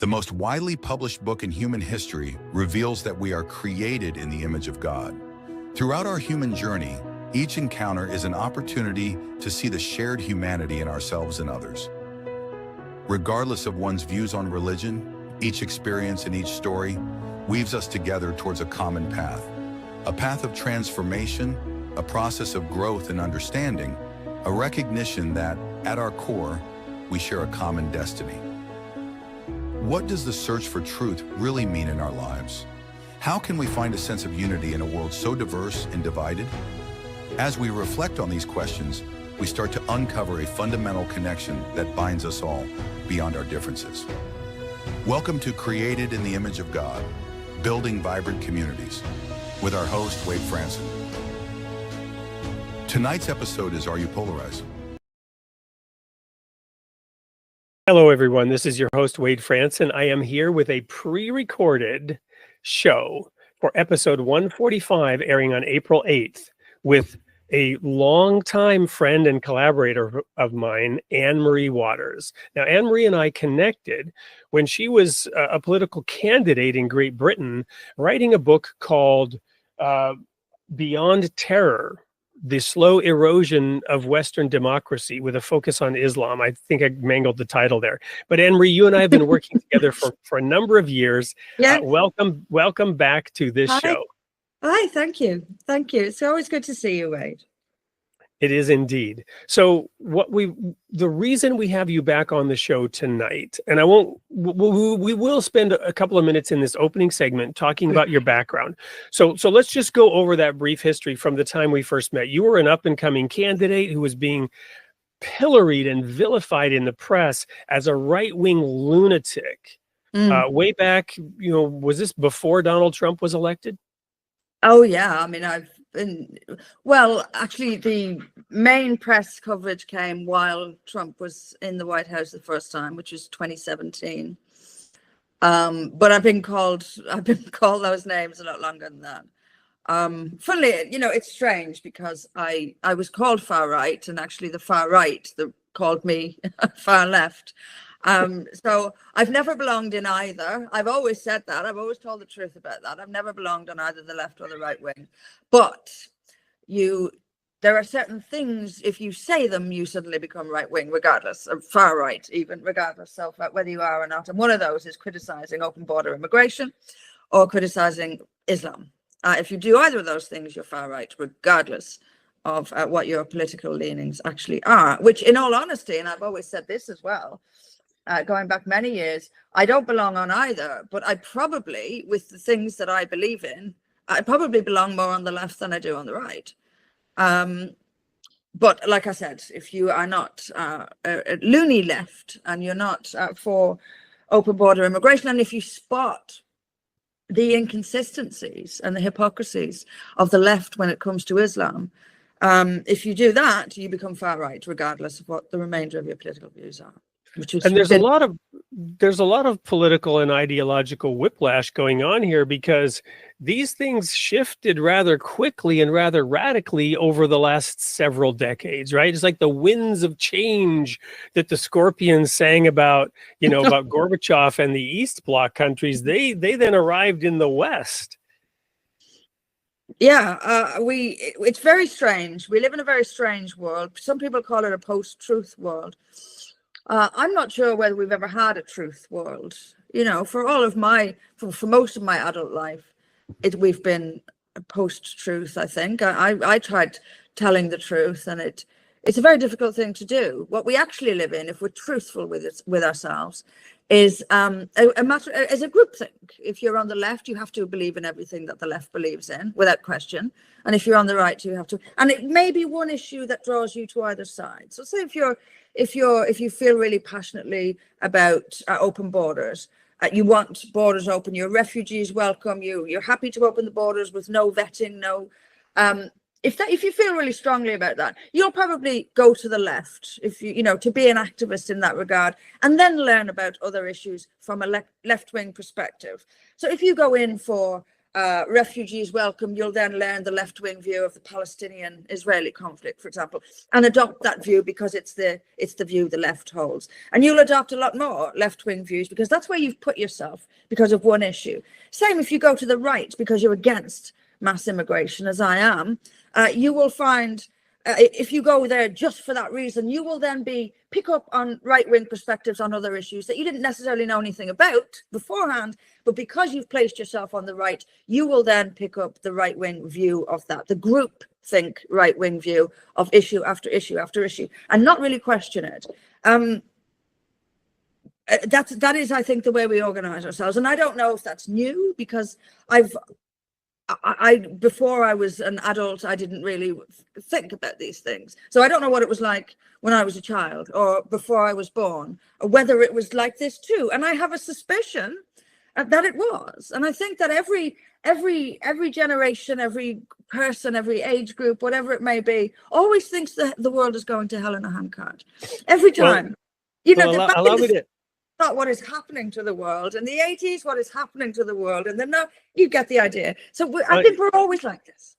The most widely published book in human history reveals that we are created in the image of God. Throughout our human journey, each encounter is an opportunity to see the shared humanity in ourselves and others. Regardless of one's views on religion, each experience and each story weaves us together towards a common a path of transformation, a process of growth and understanding, a recognition that, at our core, we share a common destiny. What does the search for truth really mean in our lives? How can we find a sense of unity in a world so diverse and divided? As we reflect on these questions, we start to uncover a fundamental connection that binds us all beyond our differences. Welcome to Created in the Image of God, Building Vibrant Communities, with our host, Wade Franson. Tonight's episode is Are You Polarized? Hello, everyone. This is your host, Wade Franson. I am here with a pre-recorded show for episode 145, airing on April 8th, with a longtime friend and collaborator of mine, Anne-Marie Waters. Now, Anne-Marie and I connected when she was a political candidate in Great Britain, writing a book called Beyond Terror: The Slow Erosion of Western Democracy, with a focus on Islam. I think I mangled the title there. But Anne-Marie, you and I have been working together for a number of years. Yeah. Welcome back to this show. Hi, thank you. Thank you. It's always good to see you, Wade. It is indeed. So the reason we have you back on the show tonight, and we will spend a couple of minutes in this opening segment talking about your background. So let's just go over that brief history from the time we first met. You were an up and coming candidate who was being pilloried and vilified in the press as a right-wing lunatic. Way back, was this before Donald Trump was elected? Oh, yeah. I mean, actually, the main press coverage came while Trump was in the White House the first time, which was 2017. But I've been called those names a lot longer than that. Funnily, it's strange because I was called far right, and actually the far right that called me far left. So I've never belonged in either. I've always said that. I've always told the truth about that. I've never belonged on either the left or the right wing. But there are certain things, if you say them, you suddenly become right wing, regardless of far right, even regardless of whether you are or not. And one of those is criticizing open border immigration or criticizing Islam. If you do either of those things, you're far right, regardless of what your political leanings actually are, which in all honesty, and I've always said this as well, going back many years, I don't belong on either, but I probably, with the things that I believe in, I probably belong more on the left than I do on the right. But like I said, if you are not a loony left and you're not for open border immigration, and if you spot the inconsistencies and the hypocrisies of the left when it comes to Islam, if you do that, you become far right, regardless of what the remainder of your political views are. And there's a lot of political and ideological whiplash going on here, because these things shifted rather quickly and rather radically over the last several decades, right? It's like the winds of change that the Scorpions sang about, about Gorbachev and the East Bloc countries. They then arrived in the West. Yeah, it's very strange. We live in a very strange world. Some people call it a post-truth world. I'm not sure whether we've ever had a truth world. For most of my adult life, we've been post-truth, I think. I tried telling the truth, and it's a very difficult thing to do. What we actually live in, if we're truthful with ourselves, is a groupthink. If you're on the left, you have to believe in everything that the left believes in, without question. And if you're on the right, you have to. And it may be one issue that draws you to either side. So say if you feel really passionately about open borders, you want borders open, your refugees welcome, you're happy to open the borders with no vetting, if you feel really strongly about that, you'll probably go to the left, if to be an activist in that regard, and then learn about other issues from a left-wing perspective. So if you go in for refugees welcome, you'll then learn the left-wing view of the Palestinian-Israeli conflict, for example, and adopt that view because it's the view the left holds. And you'll adopt a lot more left-wing views because that's where you've put yourself because of one issue. Same if you go to the right because you're against mass immigration, as I am, you will find if you go there just for that reason, you will then pick up on right-wing perspectives on other issues that you didn't necessarily know anything about beforehand, but because you've placed yourself on the right, you will then pick up the right-wing view of that, the group think right-wing view of issue after issue after issue, and not really question it. That is, I think, the way we organize ourselves. And I don't know if that's new because before I was an adult, I didn't really think about these things. So I don't know what it was like when I was a child or before I was born, or whether it was like this too. And I have a suspicion that it was. And I think that every generation, every person, every age group, whatever it may be, always thinks that the world is going to hell in a handcart. Every time. Allow me to... Not what is happening to the world. In the 80s, what is happening to the world. And then now you get the idea. So I think we're always like this.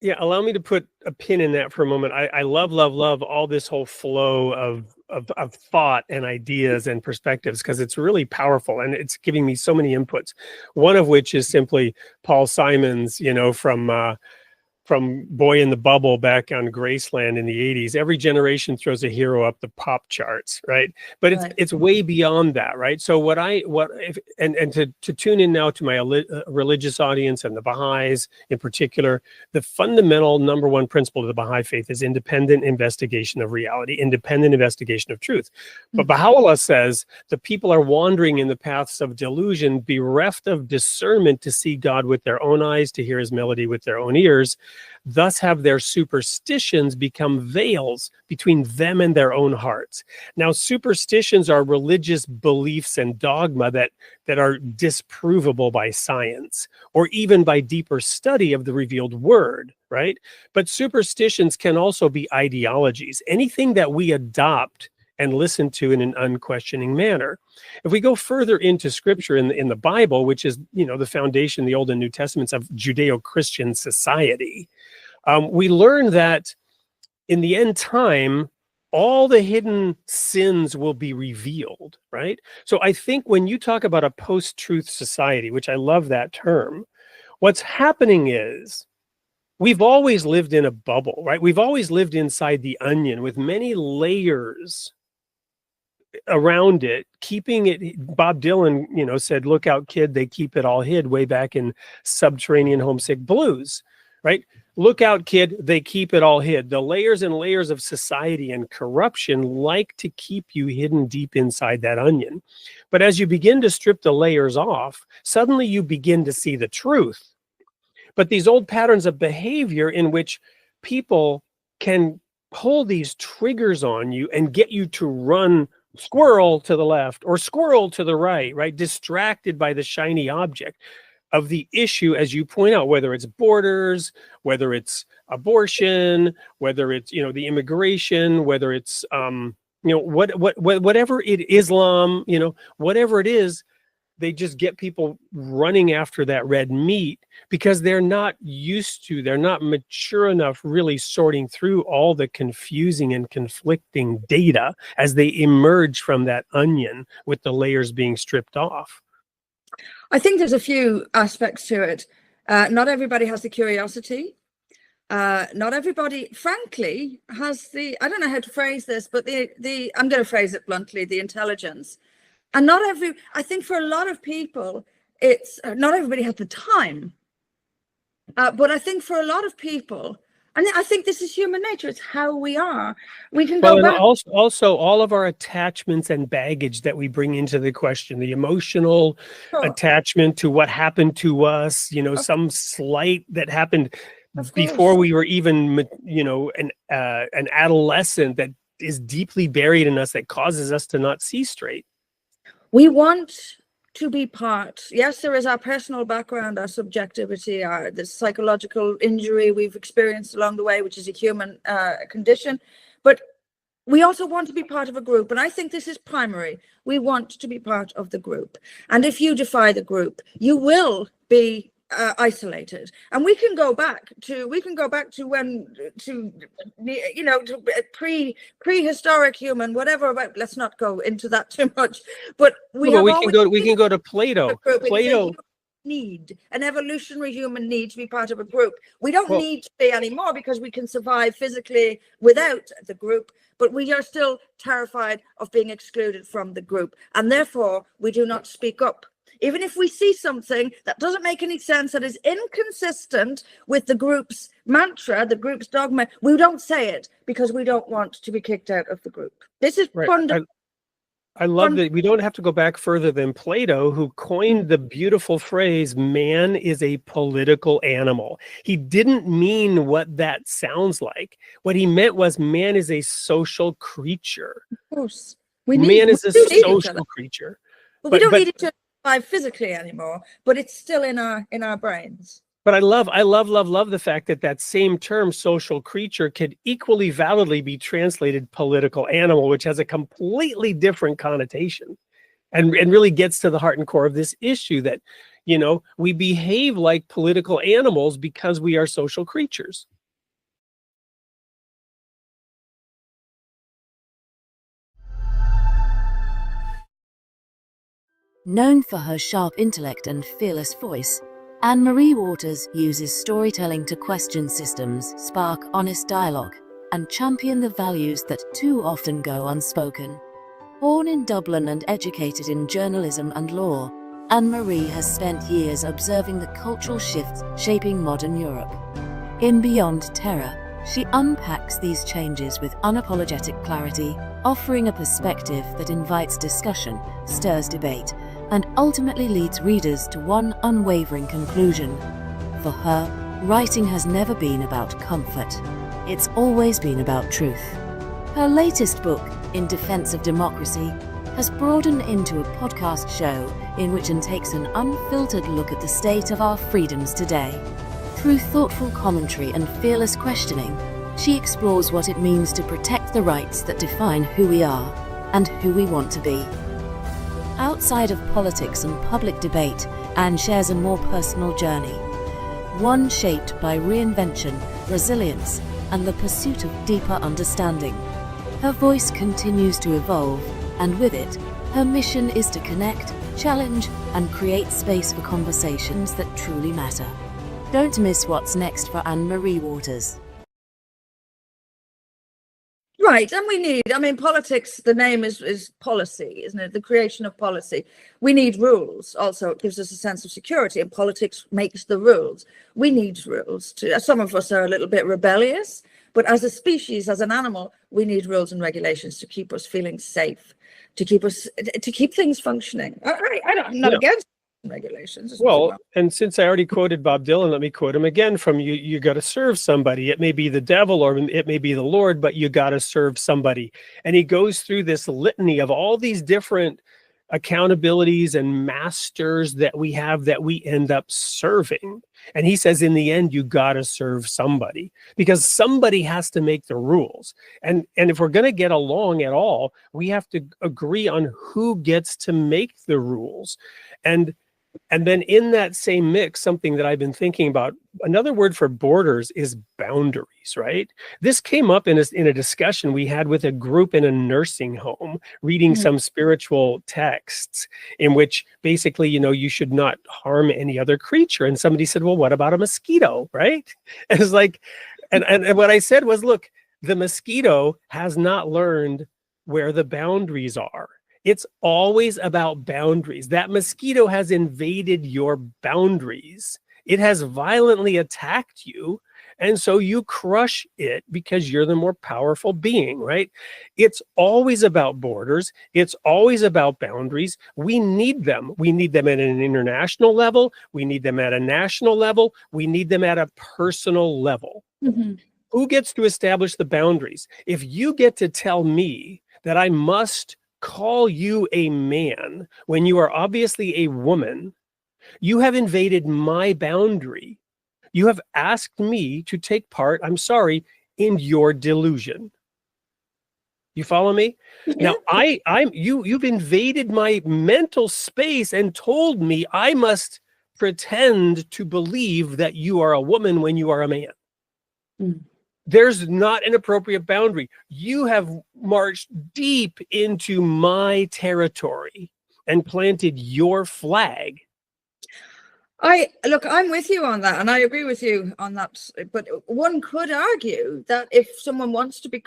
Yeah, allow me to put a pin in that for a moment. I love all this whole flow of thought and ideas and perspectives because it's really powerful and it's giving me so many inputs. One of which is simply Paul Simon's, from Boy in the Bubble back on Graceland in the 80s. Every generation throws a hero up the pop charts, right? But it's way beyond that, right? So to tune in now to my religious audience and the Baha'is in particular, the fundamental number one principle of the Baha'i faith is independent investigation of reality, independent investigation of truth. But Baha'u'llah says the people are wandering in the paths of delusion, bereft of discernment to see God with their own eyes, to hear his melody with their own ears. Thus have their superstitions become veils between them and their own hearts. Now, superstitions are religious beliefs and dogma that are disprovable by science or even by deeper study of the revealed word, right? But superstitions can also be ideologies, anything that we adopt and listen to in an unquestioning manner. If we go further into scripture in the Bible, which is, the foundation, the Old and New Testaments of Judeo-Christian society, we learn that in the end time, all the hidden sins will be revealed, right? So I think when you talk about a post-truth society, which I love that term, what's happening is we've always lived in a bubble, right? We've always lived inside the onion with many layers around it, keeping it. Bob Dylan, said, "Look out, kid, they keep it all hid," way back in Subterranean Homesick Blues, right? Look out, kid, they keep it all hid. The layers and layers of society and corruption like to keep you hidden deep inside that onion. But as you begin to strip the layers off, suddenly you begin to see the truth. But these old patterns of behavior in which people can pull these triggers on you and get you to run squirrel to the left or squirrel to the right, distracted by the shiny object of the issue, as you point out, whether it's borders, whether it's abortion, whether it's, the immigration, whether it's, whatever it is, Islam, whatever it is, they just get people running after that red meat because they're not mature enough really sorting through all the confusing and conflicting data as they emerge from that onion with the layers being stripped off. I think there's a few aspects to it. Not everybody has the curiosity. Not everybody, frankly, has I don't know how to phrase this, but I'm going to phrase it bluntly, the intelligence. And I think for a lot of people, it's not everybody has the time. But I think for a lot of people, and I think this is human nature, it's how we are. We can go back. Also, all of our attachments and baggage that we bring into the question, the emotional attachment to what happened to us, some slight that happened before we were even, an adolescent that is deeply buried in us that causes us to not see straight. We want to be part. Yes, there is our personal background, our subjectivity, the psychological injury we've experienced along the way, which is a human condition. But we also want to be part of a group. And I think this is primary. We want to be part of the group. And if you defy the group, you will be isolated, and we can go back to when, to prehistoric human, whatever. But let's not go into that too much. But we can go to Plato. Plato need an evolutionary human need to be part of a group. We don't need to be anymore, because we can survive physically without the group, but we are still terrified of being excluded from the group, and therefore we do not speak up. Even if we see something that doesn't make any sense, that is inconsistent with the group's mantra, the group's dogma, we don't say it, because we don't want to be kicked out of the group. This is fundamental. I love that we don't have to go back further than Plato, who coined the beautiful phrase, man is a political animal. He didn't mean what that sounds like. What he meant was man is a social creature. Of course. Man is a social creature. But we don't need it to survive physically anymore, but it's still in our brains. But I love the fact that that same term, social creature, could equally validly be translated political animal, which has a completely different connotation, and really gets to the heart and core of this issue that, we behave like political animals because we are social creatures. Known for her sharp intellect and fearless voice, Anne-Marie Waters uses storytelling to question systems, spark honest dialogue, and champion the values that too often go unspoken. Born in Dublin and educated in journalism and law, Anne-Marie has spent years observing the cultural shifts shaping modern Europe. In Beyond Terror, she unpacks these changes with unapologetic clarity, offering a perspective that invites discussion, stirs debate, and ultimately leads readers to one unwavering conclusion. For her, writing has never been about comfort. It's always been about truth. Her latest book, In Defense of Democracy, has broadened into a podcast show in which it takes an unfiltered look at the state of our freedoms today. Through thoughtful commentary and fearless questioning, she explores what it means to protect the rights that define who we are and who we want to be. Outside of politics and public debate, Anne shares a more personal journey, one shaped by reinvention, resilience, and the pursuit of deeper understanding. Her voice continues to evolve, and with it, her mission is to connect, challenge, and create space for conversations that truly matter. Don't miss what's next for Anne-Marie Waters. Right, and politics, the name is policy, isn't it? The creation of policy. We need rules. Also, it gives us a sense of security, and politics makes the rules. We need rules. Some of us are a little bit rebellious, but as a species, as an animal, we need rules and regulations to keep us feeling safe, to keep things functioning. I'm not against regulations. Well, and since I already quoted Bob Dylan, let me quote him again from you got to serve somebody. It may be the devil or it may be the Lord, but you got to serve somebody. And he goes through this litany of all these different accountabilities and masters that we have that we end up serving. And he says, in the end, you got to serve somebody, because somebody has to make the rules. And if we're going to get along at all, we have to agree on who gets to make the rules. And then in that same mix, something that I've been thinking about, another word for borders is boundaries, right? This came up in a discussion we had with a group in a nursing home, reading some spiritual texts in which basically, you should not harm any other creature. And somebody said, well, what about a mosquito, right? And it's like, and what I said was, look, the mosquito has not learned where the boundaries are. It's always about boundaries. That mosquito has invaded your boundaries. It has violently attacked you. And so you crush it because you're the more powerful being, right? It's always about borders. It's always about boundaries. We need them. We need them at an international level. We need them at a national level. We need them at a personal level. Mm-hmm. Who gets to establish the boundaries? If you get to tell me that I must call you a man when you are obviously a woman, you have invaded my boundary. You have asked me to take part, I'm sorry, in your delusion. You follow me? Now, you've invaded my mental space and told me I must pretend to believe that you are a woman when you are a man. Mm. There's not an appropriate boundary. You have marched deep into my territory and planted your flag. I'm with you on that, and I agree with you on that. But one could argue that if someone wants to be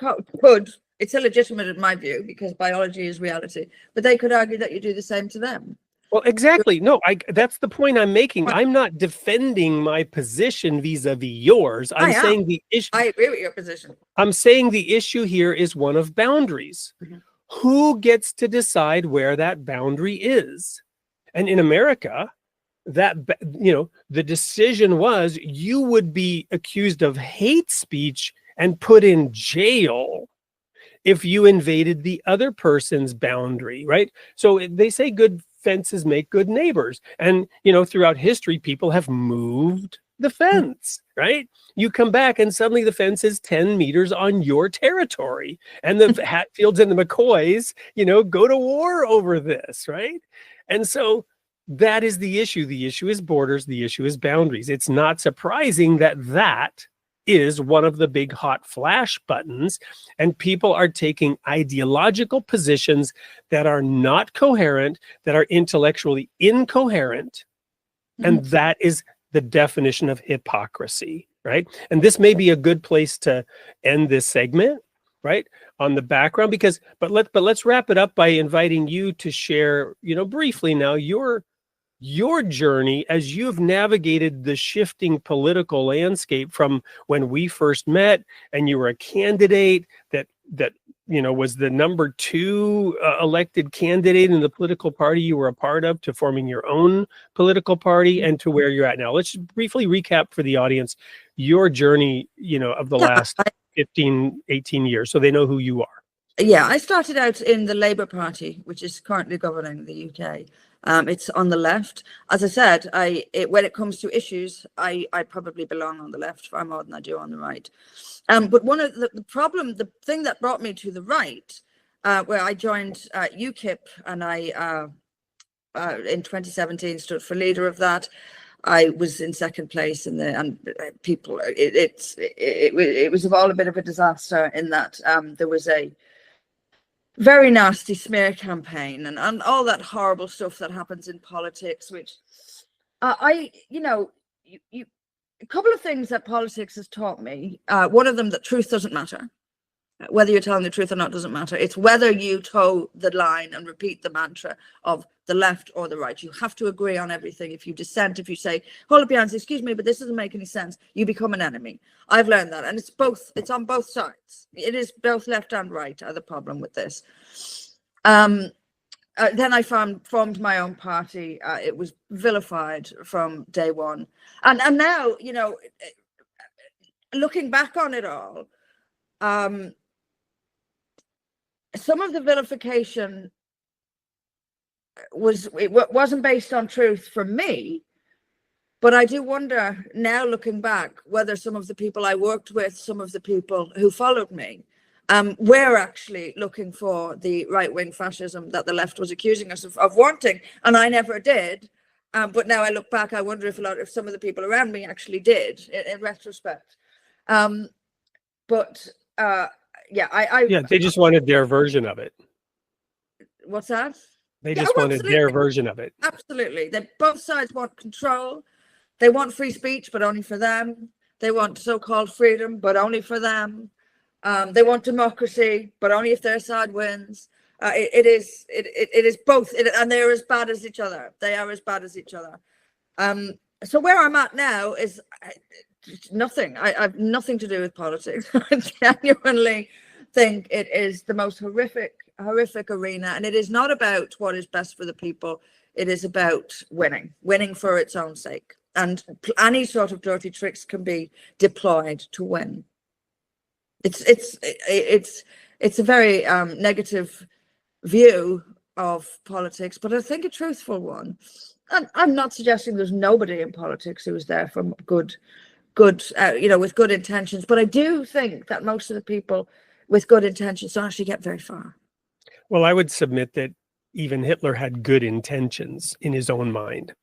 it's illegitimate in my view because biology is reality. But they could argue that you do the same to them. Well, exactly. No, that's the point I'm making. I'm not defending my position vis-a-vis yours. I'm saying the issue. I agree with your position. I'm saying the issue here is one of boundaries. Mm-hmm. Who gets to decide where that boundary is? And in America, that, the decision was you would be accused of hate speech and put in jail if you invaded the other person's boundary, right? So they say good fences make good neighbors. And, throughout history, people have moved the fence, right? You come back and suddenly the fence is 10 meters on your territory. And the Hatfields and the McCoys, go to war over this, right? And so that is the issue. The issue is borders. The issue is boundaries. It's not surprising that is one of the big hot flash buttons, and people are taking ideological positions that are not coherent, that are intellectually incoherent, and that is the definition of hypocrisy, right? And this may be a good place to end this segment, right, on the background, but let's wrap it up by inviting you to share, briefly now your journey as you've navigated the shifting political landscape from when we first met and you were a candidate that was the number 2 elected candidate in the political party you were a part of, to forming your own political party and to where you're at now. Let's briefly recap for the audience your journey, of the last 15, 18 years so they know who you are. Yeah, I started out in the Labour Party, which is currently governing the UK. It's on the left. As I said, when it comes to issues, I probably belong on the left far more than I do on the right. But one of the thing that brought me to the right, where I joined UKIP, and I in 2017 stood for leader of that. I was in second place it was all a bit of a disaster in that there was a very nasty smear campaign and all that horrible stuff that happens in politics, which a couple of things that politics has taught me. One of them, that truth doesn't matter. Whether you're telling the truth or not doesn't matter. It's whether you toe the line and repeat the mantra of the left or the right. You have to agree on everything. If you dissent, if you say, hold up your hands, excuse me, but this doesn't make any sense, you become an enemy. I've learned that. And it's on both sides. It is both left and right are the problem with this. Then I formed my own party. It was vilified from day one. And now, looking back on it all, some of the vilification wasn't based on truth for me, but I do wonder now, looking back, whether some of the people I worked with, some of the people who followed me, were actually looking for the right-wing fascism that the left was accusing us of wanting, and I never did. But now I look back, I wonder if some of the people around me actually did, in retrospect. They just wanted their version of it. What's that? They just wanted their version of it. Absolutely. Both sides want control. They want free speech, but only for them. They want so-called freedom, but only for them. They want democracy, but only if their side wins. It is both, and they're as bad as each other. They are as bad as each other. So where I'm at now is nothing. I have nothing to do with politics. I genuinely think it is the most horrific arena, and it is not about what is best for the people. It is about winning for its own sake, and any sort of dirty tricks can be deployed to win. It's a very negative view of politics, but I think a truthful one. And I'm not suggesting there's nobody in politics who is there from good, with good intentions. But I do think that most of the people with good intentions don't actually get very far. Well, I would submit that even Hitler had good intentions in his own mind.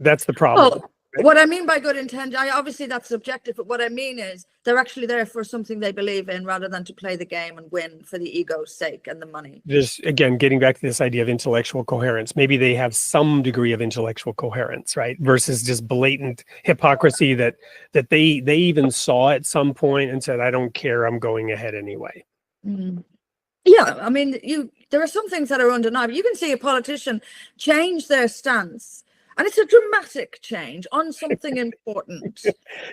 That's the problem. Well, what I mean by good intent, obviously that's subjective, but what I mean is they're actually there for something they believe in rather than to play the game and win for the ego's sake and the money. Just, again, getting back to this idea of intellectual coherence, maybe they have some degree of intellectual coherence, right? Versus just blatant hypocrisy that they even saw at some point and said, I don't care, I'm going ahead anyway. Mm. Yeah, I mean, there are some things that are undeniable. You can see a politician change their stance, and it's a dramatic change on something important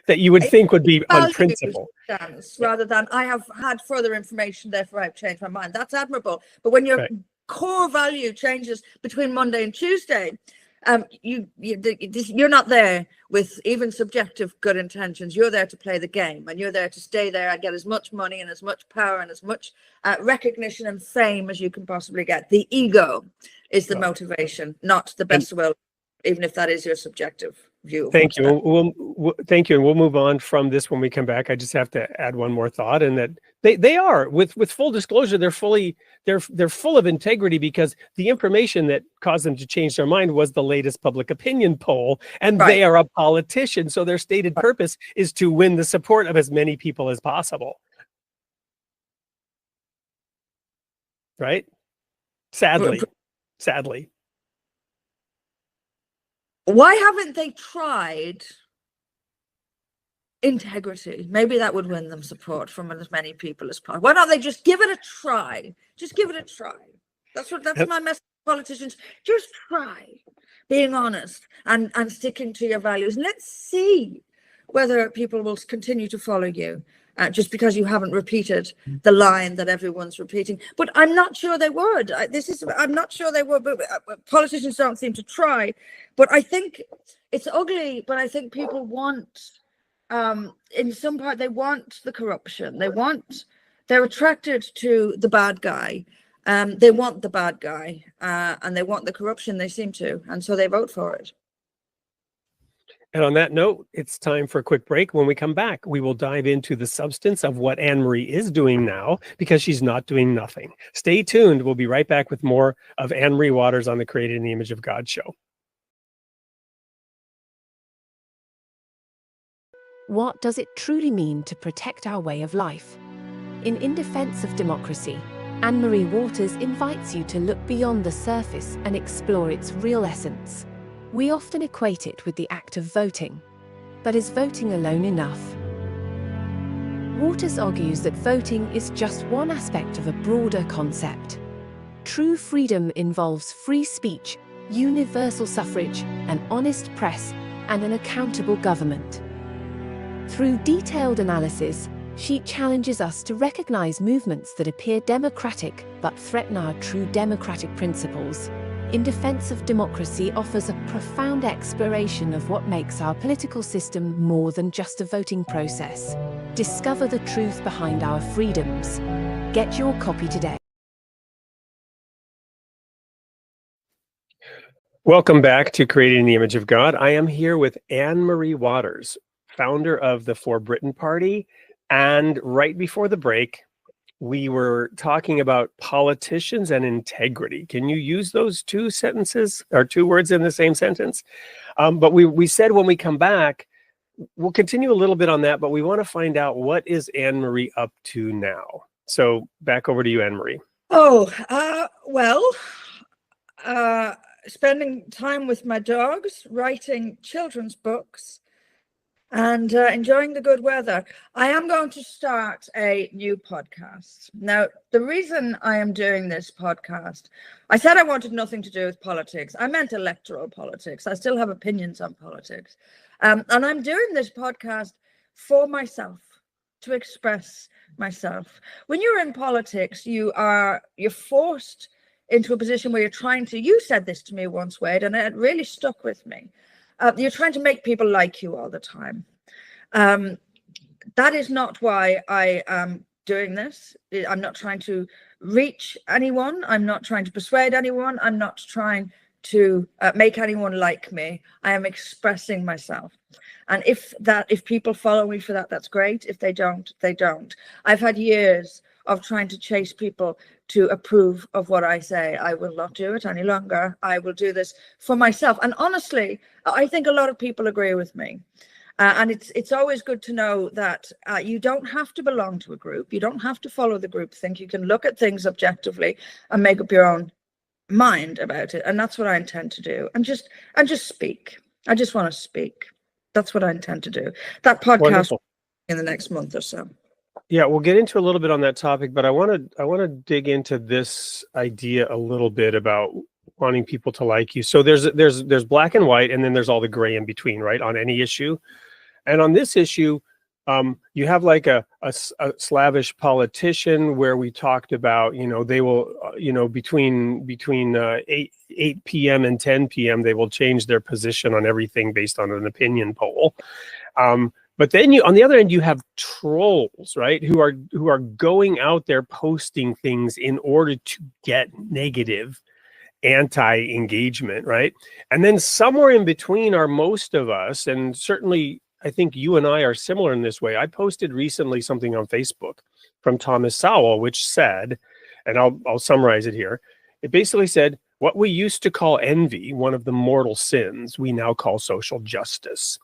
that you would think would be on principle. Stance, rather than I have had further information, therefore I've changed my mind. That's admirable. But when your core value changes between Monday and Tuesday, you're not there with even subjective good intentions. You're there to play the game, and you're there to stay there and get as much money and as much power and as much recognition and fame as you can possibly get. The ego is the motivation, not the best will, even if that is your subjective view. Thank you. Thank you. And we'll move on from this when we come back. I just have to add one more thought, and that they are, with full disclosure, they're full of integrity, because the information that caused them to change their mind was the latest public opinion poll, and they are a politician. So their stated purpose is to win the support of as many people as possible. Right? Sadly. Why haven't they tried integrity? Maybe that would win them support from as many people as possible. Why don't they just give it a try? Just give it a try. That's my message to politicians. Just try being honest and sticking to your values. Let's see whether people will continue to follow you. Just because you haven't repeated the line that everyone's repeating. But I'm not sure they would. I'm not sure they would, but politicians don't seem to try. But I think it's ugly, but I think people want, in some part, they want the corruption. They're attracted to the bad guy. They want the bad guy, and they want the corruption, they seem to, and so they vote for it. And on that note, it's time for a quick break. When we come back, we will dive into the substance of what Anne-Marie is doing now, because she's not doing nothing. Stay tuned. We'll be right back with more of Anne-Marie Waters on the Created in the Image of God show. What does it truly mean to protect our way of life? In Defense of Democracy, Anne-Marie Waters invites you to look beyond the surface and explore its real essence. We often equate it with the act of voting. But is voting alone enough? Waters argues that voting is just one aspect of a broader concept. True freedom involves free speech, universal suffrage, an honest press, and an accountable government. Through detailed analysis, she challenges us to recognize movements that appear democratic but threaten our true democratic principles. In Defense of Democracy offers a profound exploration of what makes our political system more than just a voting process. Discover the truth behind our freedoms. Get your copy today. Welcome back to Created in the Image of God. I am here with Anne-Marie Waters, founder of the For Britain Party. And right before the break, we were talking about politicians and integrity. Can you use those two sentences or two words in the same sentence? But we said when we come back, we'll continue a little bit on that, but we want to find out, what is Anne-Marie up to now? So back over to you, Anne-Marie. Spending time with my dogs, writing children's books, and enjoying the good weather. I am going to start a new podcast. Now, the reason I am doing this podcast, I said I wanted nothing to do with politics. I meant electoral politics. I still have opinions on politics. And I'm doing this podcast for myself, to express myself. When you're in politics, you're forced into a position where you're trying to, you said this to me once, Wade, and it really stuck with me. You're trying to make people like you all the time. That is not why I am doing this. I'm not trying to reach anyone. I'm not trying to persuade anyone. I'm not trying to make anyone like me. I am expressing myself. And if people follow me for that, that's great. If they don't, they don't. I've had years of trying to chase people to approve of what I say. I will not do it any longer. I will do this for myself. And honestly, I think a lot of people agree with me. And it's always good to know that you don't have to belong to a group. You don't have to follow the group think. You can look at things objectively and make up your own mind about it. And that's what I intend to do. And just speak. I just want to speak. That's what I intend to do. That podcast Wonderful. In the next month or so. Yeah, we'll get into a little bit on that topic, but I want to dig into this idea a little bit about wanting people to like you. So there's black and white, and then there's all the gray in between, right? On any issue. And on this issue, you have like a slavish politician where we talked about, they will, between 8 p.m. and 10 p.m. they will change their position on everything based on an opinion poll. But then on the other end, you have trolls, right? Who are going out there posting things in order to get negative anti-engagement, right? And then somewhere in between are most of us, and certainly I think you and I are similar in this way. I posted recently something on Facebook from Thomas Sowell, which said, and I'll summarize it here. It basically said, what we used to call envy, one of the mortal sins, we now call social justice.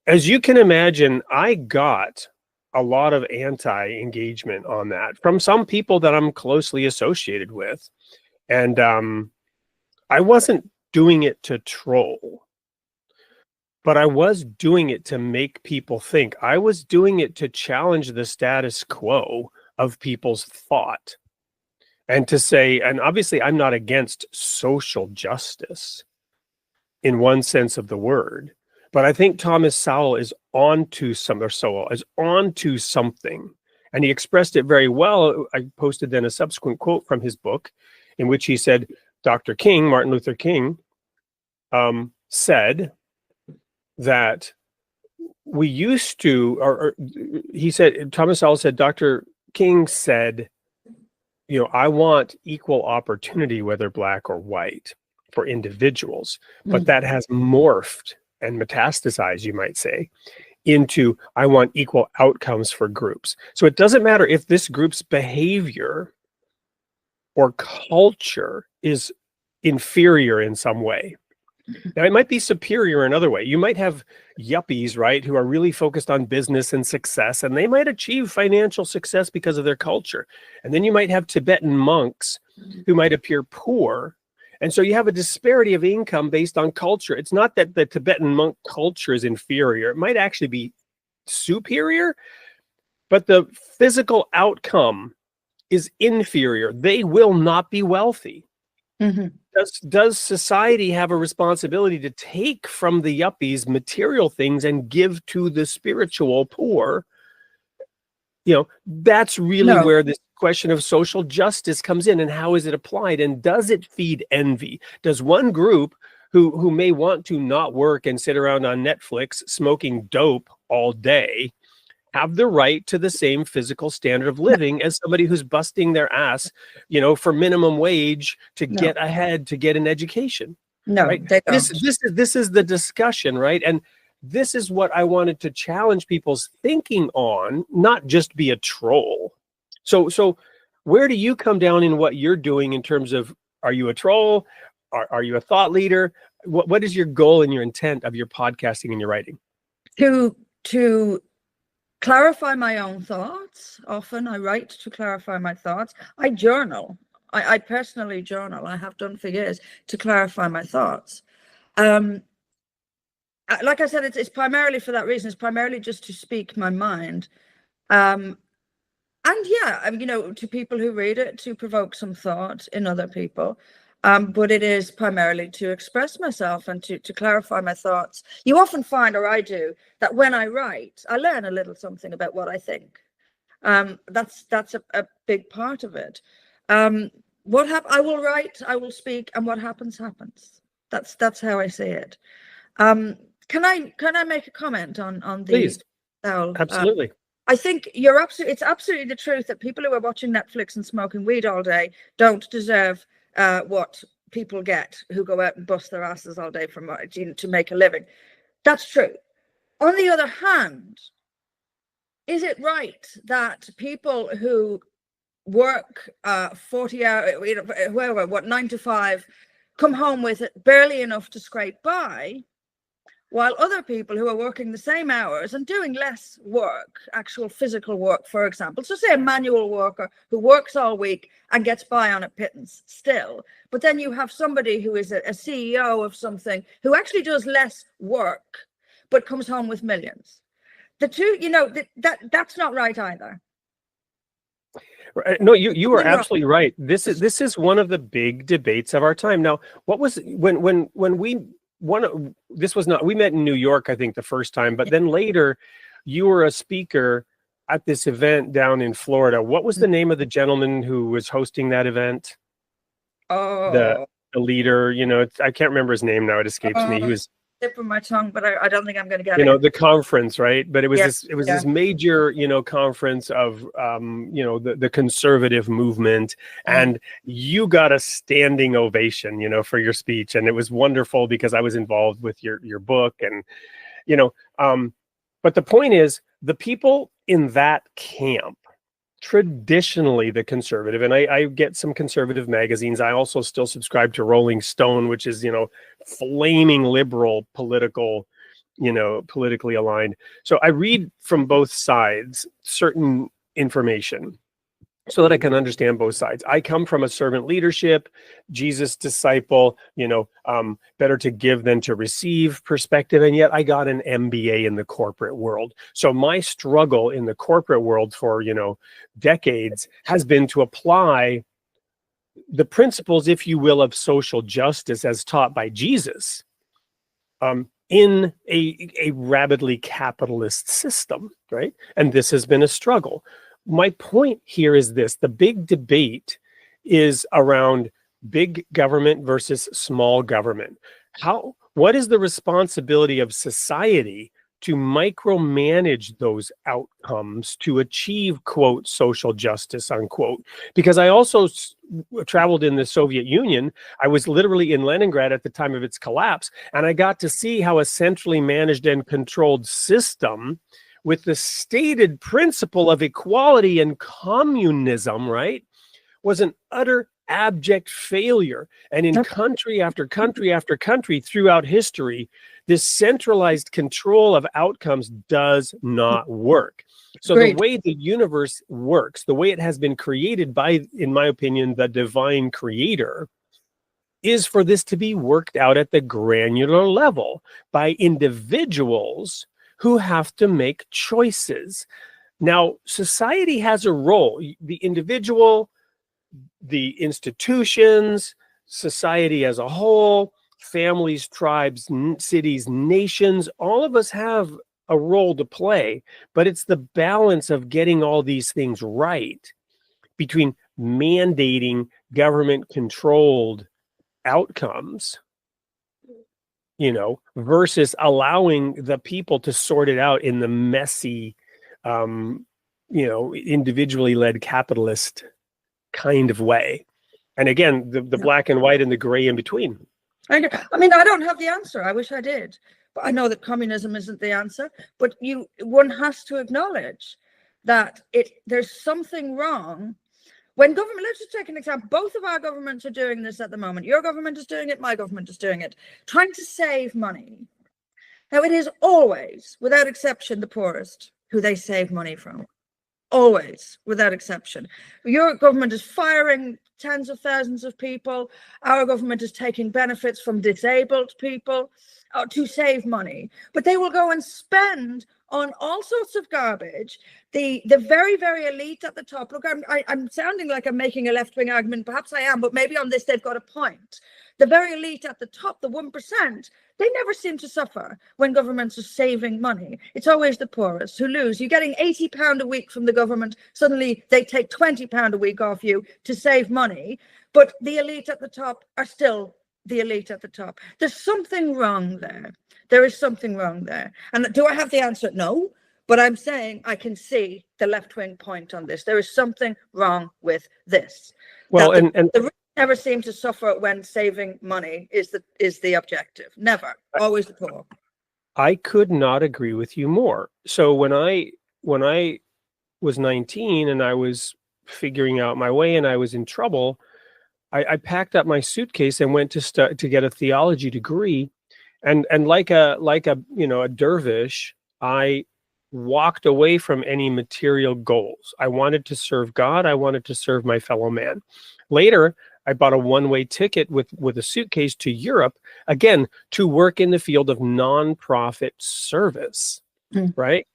As you can imagine, I got a lot of anti-engagement on that from some people that I'm closely associated with. And I wasn't doing it to troll, but I was doing it to make people think. I was doing it to challenge the status quo of people's thought and to say, and obviously I'm not against social justice in one sense of the word, but I think Thomas Sowell is onto something. And he expressed it very well. I posted then a subsequent quote from his book in which he said, Dr. King, Martin Luther King, said that we used to, or he said, Thomas Sowell said, Dr. King said, I want equal opportunity, whether black or white, for individuals. But that has morphed and metastasized, you might say, into I want equal outcomes for groups. So it doesn't matter if this group's behavior or culture is inferior in some way. Now, it might be superior another way. You might have yuppies, right, who are really focused on business and success, and they might achieve financial success because of their culture. And then you might have Tibetan monks who might appear poor. And so you have a disparity of income based on culture. It's not that the Tibetan monk culture is inferior. It might actually be superior, but the physical outcome is inferior. They will not be wealthy. Mm-hmm. Does society have a responsibility to take from the yuppies material things and give to the spiritual poor? That's really where this question of social justice comes in, and how is it applied, and does it feed envy? Does one group who may want to not work and sit around on Netflix smoking dope all day have the right to the same physical standard of living as somebody who's busting their ass, for minimum wage to get ahead, to get an education? No, right? They don't. This is the discussion, right? And this is what I wanted to challenge people's thinking on, not just be a troll. So where do you come down in what you're doing in terms of, are you a troll? Are you a thought leader? What is your goal and your intent of your podcasting and your writing? To clarify my own thoughts. Often I write to clarify my thoughts. I journal. I personally journal. I have done for years to clarify my thoughts. Like I said, it's primarily for that reason. It's primarily just to speak my mind. And to people who read it, to provoke some thought in other people. But it is primarily to express myself and to clarify my thoughts. You often find, or I do, that when I write, I learn a little something about what I think. That's a big part of it. I will write, I will speak, and what happens. That's how I see it. Can I make a comment on the? Please. Absolutely. I think it's absolutely the truth that people who are watching Netflix and smoking weed all day don't deserve what people get who go out and bust their asses all day to make a living. That's true. On the other hand, is it right that people who work 40 hours, whoever, what, 9 to 5, come home with barely enough to scrape by, while other people who are working the same hours and doing less work, actual physical work, for example, so say a manual worker who works all week and gets by on a pittance still, but then you have somebody who is a CEO of something who actually does less work but comes home with millions. The two, that's not right either. No, you are absolutely right. This is one of the big debates of our time. Now, what was when we this was not, we met in New York, I think, the first time, but then later you were a speaker at this event down in Florida. What was the name of the gentleman who was hosting that event? The leader, I can't remember his name now. It escapes me. He was tip of my tongue, but I don't think I'm going to get it. The conference, right? But it was this major, conference of, the conservative movement, and you got a standing ovation, for your speech, and it was wonderful because I was involved with your book, and, but the point is, the people in that camp, traditionally the conservative, and I get some conservative magazines. I also still subscribe to Rolling Stone, which is, flaming liberal politically aligned. So I read from both sides certain information so that I can understand both sides. I come from a servant leadership, Jesus disciple, better to give than to receive perspective. And yet I got an MBA in the corporate world. So my struggle in the corporate world for, decades has been to apply the principles, if you will, of social justice as taught by Jesus in a rabidly capitalist system, right? And this has been a struggle. My point here is this: the big debate is around big government versus small government. What is the responsibility of society to micromanage those outcomes to achieve, quote, social justice, unquote? Because I also traveled in the Soviet Union. I was literally in Leningrad at the time of its collapse, and I got to see how a centrally managed and controlled system with the stated principle of equality and communism, right, was an utter abject failure. And in country after country after country throughout history, this centralized control of outcomes does not work. So the way the universe works, the way it has been created by, in my opinion, the divine creator, is for this to be worked out at the granular level by individuals who have to make choices. Now, society has a role. The individual, the institutions, society as a whole, families, tribes, cities, nations, all of us have a role to play, but it's the balance of getting all these things right between mandating government-controlled outcomes, versus allowing the people to sort it out in the messy, individually led capitalist kind of way. And again, the black and white and the gray in between. I don't have the answer. I wish I did. But I know that communism isn't the answer. But one has to acknowledge that there's something wrong when government. Let's just take an example. Both of our governments are doing this at the moment. Your government is doing it. My government is doing it. Trying to save money. Now, it is always, without exception, the poorest who they save money from. Always, without exception. Your government is firing tens of thousands of people. Our government is taking benefits from disabled people to save money. But they will go and spend on all sorts of garbage. The very, very elite at the top. Look, I'm sounding like I'm making a left-wing argument. Perhaps I am, but maybe on this they've got a point. The very elite at the top, the 1%, they never seem to suffer when governments are saving money. It's always the poorest who lose. You're getting £80 a week from the government. Suddenly they take £20 a week off you to save money. But the elite at the top are still the elite at the top. There's something wrong there. There is something wrong there. And do I have the answer? No. But I'm saying I can see the left-wing point on this. There is something wrong with this. Well, and the rich never seem to suffer when saving money is the objective. Never. Always the poor. I could not agree with you more. So when I was 19 and I was figuring out my way and I was in trouble, I packed up my suitcase and went to get a theology degree. And like a a dervish, I walked away from any material goals. I wanted to serve God. I wanted to serve my fellow man. Later, I bought a one-way ticket with a suitcase to Europe, again, to work in the field of nonprofit service, right?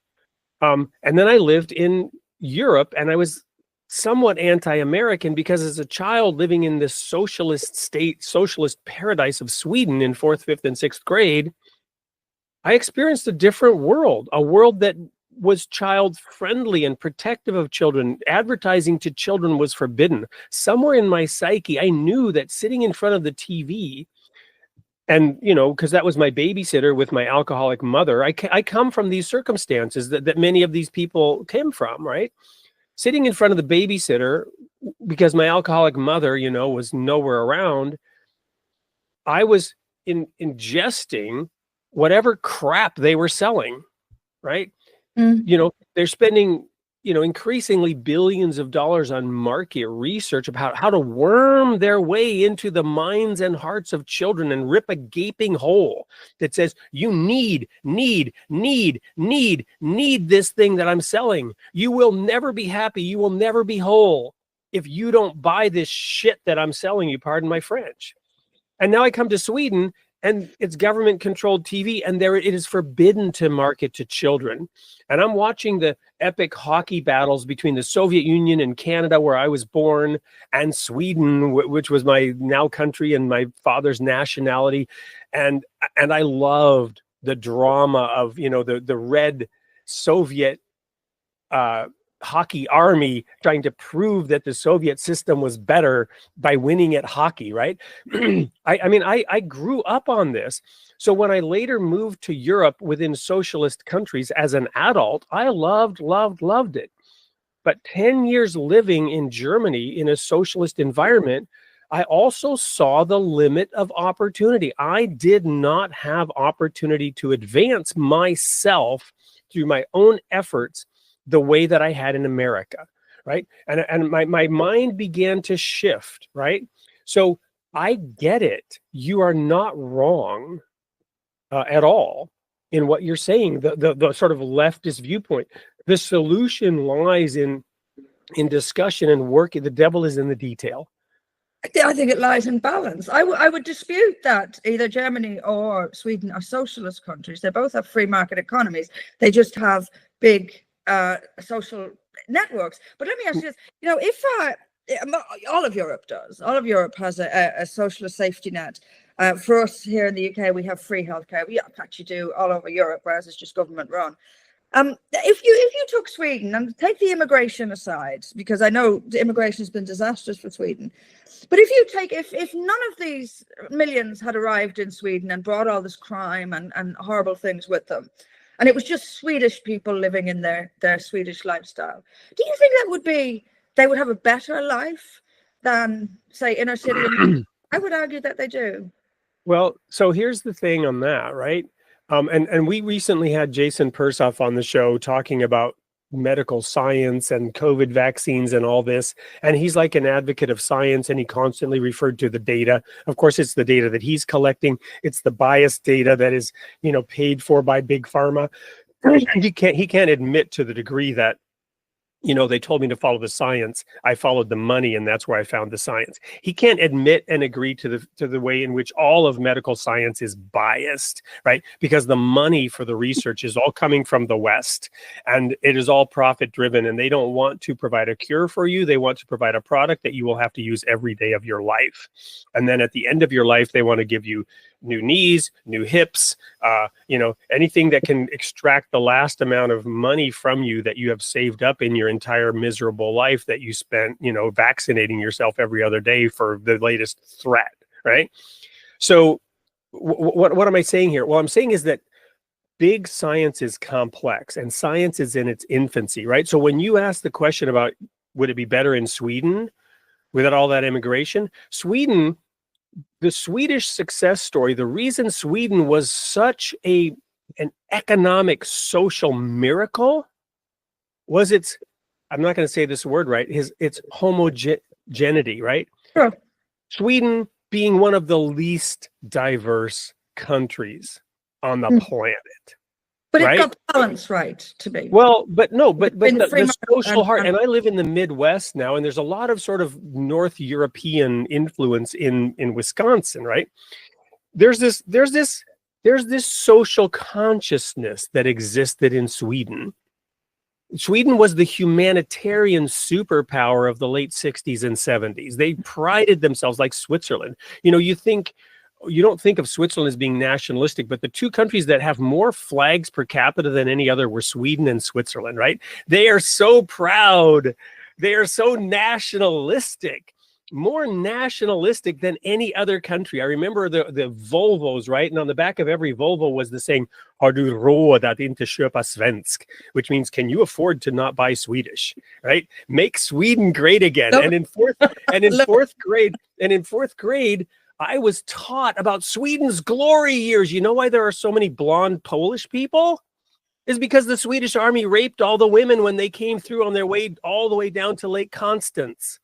And then I lived in Europe, and I was somewhat anti-American because as a child living in this socialist paradise of Sweden in 4th, 5th, and 6th grade, I experienced a different world, a world that was child-friendly and protective of children. Advertising to children was forbidden. Somewhere in my psyche, I knew that sitting in front of the TV, and, because that was my babysitter with my alcoholic mother, I come from these circumstances that many of these people came from, right? Sitting in front of the babysitter, because my alcoholic mother, was nowhere around, I was ingesting whatever crap they were selling, right? They're spending, increasingly billions of dollars on market research about how to worm their way into the minds and hearts of children and rip a gaping hole that says, you need this thing that I'm selling. You will never be happy. You will never be whole if you don't buy this shit that I'm selling you, pardon my French. And now I come to Sweden, and it's government-controlled TV, and there it is forbidden to market to children. And I'm watching the epic hockey battles between the Soviet Union and Canada, where I was born, and Sweden, which was my now country and my father's nationality. And I loved the drama of, the red Soviet hockey army trying to prove that the Soviet system was better by winning at hockey, right? I grew up on this. So when I later moved to Europe within socialist countries as an adult, I loved it. But 10 years living in Germany in a socialist environment, I also saw the limit of opportunity. I did not have opportunity to advance myself through my own efforts the way that I had in America, right? And my mind began to shift, right? So I get it. You are not wrong at all in what you're saying, the sort of leftist viewpoint. The solution lies in discussion and work. The devil is in the detail. I think it lies in balance. I would dispute that either Germany or Sweden are socialist countries. They both have free market economies. They just have big social networks. But let me ask you this, if all of Europe does, all of Europe has a socialist safety net. For us here in the UK, we have free healthcare. We actually do all over Europe, whereas it's just government run. If you took Sweden and take the immigration aside, because I know the immigration has been disastrous for Sweden, but if none of these millions had arrived in Sweden and brought all this crime and horrible things with them, and it was just Swedish people living in their Swedish lifestyle, do you think they would have a better life than, say, inner city? I would argue that they do. Well, so here's the thing on that, right? And we recently had Jason Persoff on the show talking about medical science and COVID vaccines and all this. And he's like an advocate of science, and he constantly referred to the data. Of course, it's the data that he's collecting. It's the biased data that is, paid for by big pharma. He can't admit to the degree that, they told me to follow the science. I followed the money, and that's where I found the science. He can't admit and agree to the way in which all of medical science is biased, right? Because the money for the research is all coming from the West, and it is all profit driven, and they don't want to provide a cure for you. They want to provide a product that you will have to use every day of your life. And then at the end of your life, they want to give you new knees, new hips, anything that can extract the last amount of money from you that you have saved up in your entire miserable life that you spent, vaccinating yourself every other day for the latest threat, right? So what am I saying here? Well, I'm saying is that big science is complex, and science is in its infancy, right? So when you ask the question about would it be better in Sweden without all that immigration, the Swedish success story, the reason Sweden was such an economic social miracle was its I'm not going to say this word right, it's homogeneity, right? Sure. Sweden being one of the least diverse countries on the planet. But right? it got balance right to be. Well, but the social heart, and and I live in the Midwest now, and there's a lot of sort of North European influence in Wisconsin, right? There's this social consciousness that existed in Sweden. Sweden was the humanitarian superpower of the late 60s and 70s. They prided themselves like Switzerland. You know, you don't think of Switzerland as being nationalistic, but the two countries that have more flags per capita than any other were Sweden and Switzerland, right? They are so proud. They are so nationalistic, more nationalistic than any other country. I remember the Volvos, right? And on the back of every Volvo was the saying, "Har du råd att inte köpa svensk?" which means, can you afford to not buy Swedish, right? Make Sweden great again. No. And in fourth grade, I was taught about Sweden's glory years. You know why there are so many blonde Polish people? Is because the Swedish army raped all the women when they came through on their way all the way down to Lake Constance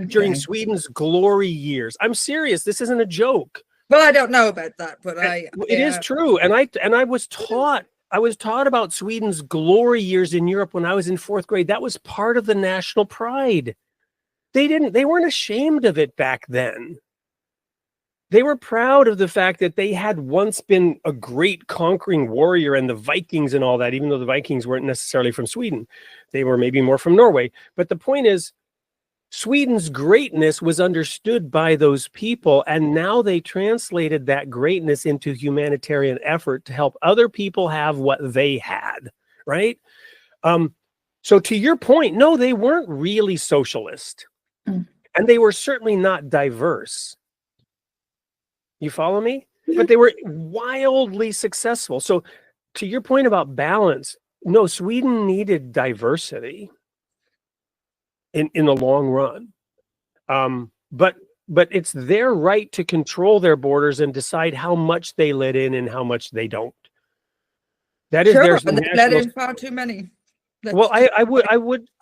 during Sweden's glory years. I'm serious. This isn't a joke. Well, I don't know about that, but it is true. And I was taught about Sweden's glory years in Europe when I was in fourth grade. That was part of the national pride. They weren't ashamed of it back then. They were proud of the fact that they had once been a great conquering warrior, and the Vikings and all that, even though the Vikings weren't necessarily from Sweden. They were maybe more from Norway. But the point is, Sweden's greatness was understood by those people, and now they translated that greatness into humanitarian effort to help other people have what they had, right? So to your point, no, they weren't really socialist, and they were certainly not diverse. You follow me? But they were wildly successful. So to your point about balance, no, Sweden needed diversity in the long run. But it's their right to control their borders and decide how much they let in and how much they don't. That is their national... let in far too many. Well, I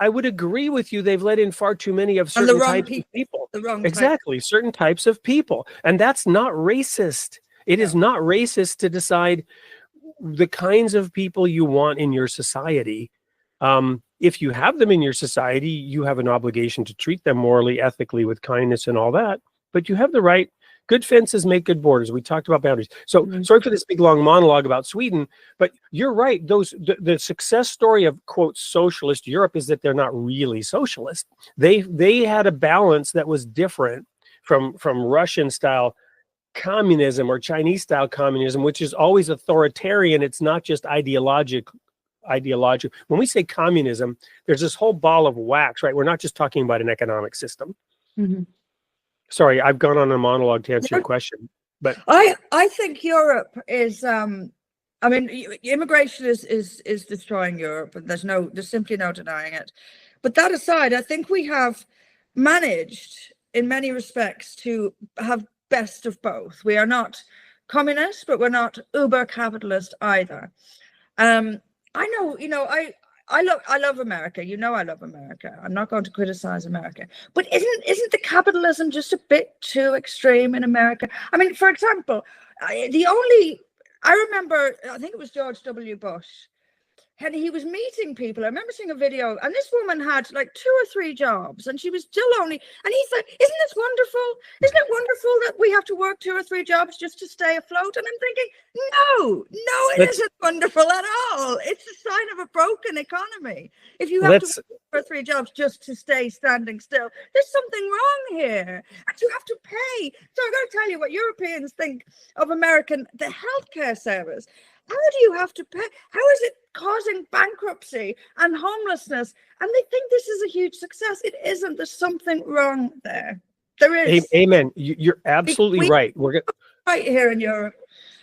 would agree with you. They've let in far too many of certain types of people. Exactly, certain types of people, and that's not racist. It is not racist to decide the kinds of people you want in your society. If you have them in your society, you have an obligation to treat them morally, ethically, with kindness and all that. But you have the right. Good fences make good borders. We talked about boundaries. So sorry for this big long monologue about Sweden, but you're right. The success story of, quote, socialist Europe is that they're not really socialist. They had a balance that was different from Russian style communism or Chinese style communism, which is always authoritarian. It's not just ideological. When we say communism, there's this whole ball of wax, right? We're not just talking about an economic system. Sorry, I've gone on a monologue to answer your question, but I think Europe is. I mean, immigration is destroying Europe, and there's simply no denying it. But that aside, I think we have managed, in many respects, to have best of both. We are not communist, but we're not uber capitalist either. I know, I love America. You know, I love America. I'm not going to criticize America, but isn't the capitalism just a bit too extreme in America? I mean, for example, I remember, I think it was George W. Bush, and he was meeting people. I remember seeing a video, and this woman had like 2 or 3 jobs, and she was still only, and he said, isn't this wonderful? Isn't it wonderful that we have to work 2 or 3 jobs just to stay afloat? And I'm thinking, no, it isn't wonderful at all. It's a sign of a broken economy. If you have to work 2 or 3 jobs just to stay standing still, there's something wrong here. And you have to pay. So I'm going to tell you what Europeans think of the healthcare service. How do you have to pay? How is it causing bankruptcy and homelessness? And they think this is a huge success. It isn't. There's something wrong there. There is. Amen. You're absolutely right. We're right here in Europe.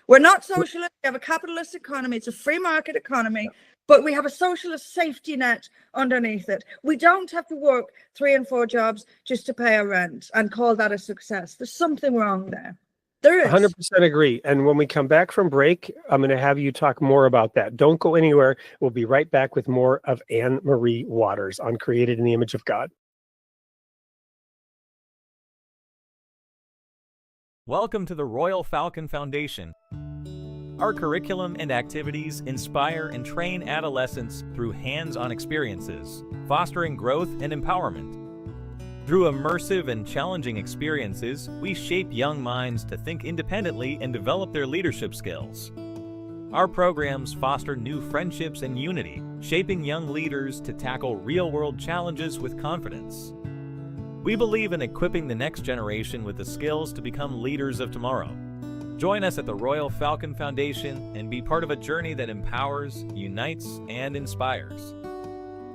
We're not socialist. We have a capitalist economy. It's a free market economy, but we have a socialist safety net underneath it. We don't have to work 3 and 4 jobs just to pay our rent and call that a success. There's something wrong there. There is. 100% agree. And when we come back from break, I'm going to have you talk more about that. Don't go anywhere. We'll be right back with more of Anne Marie Waters on Created in the Image of God. Welcome to the Royal Falcon Foundation. Our curriculum and activities inspire and train adolescents through hands-on experiences, fostering growth and empowerment. Through immersive and challenging experiences, we shape young minds to think independently and develop their leadership skills. Our programs foster new friendships and unity, shaping young leaders to tackle real-world challenges with confidence. We believe in equipping the next generation with the skills to become leaders of tomorrow. Join us at the Royal Falcon Foundation and be part of a journey that empowers, unites, and inspires.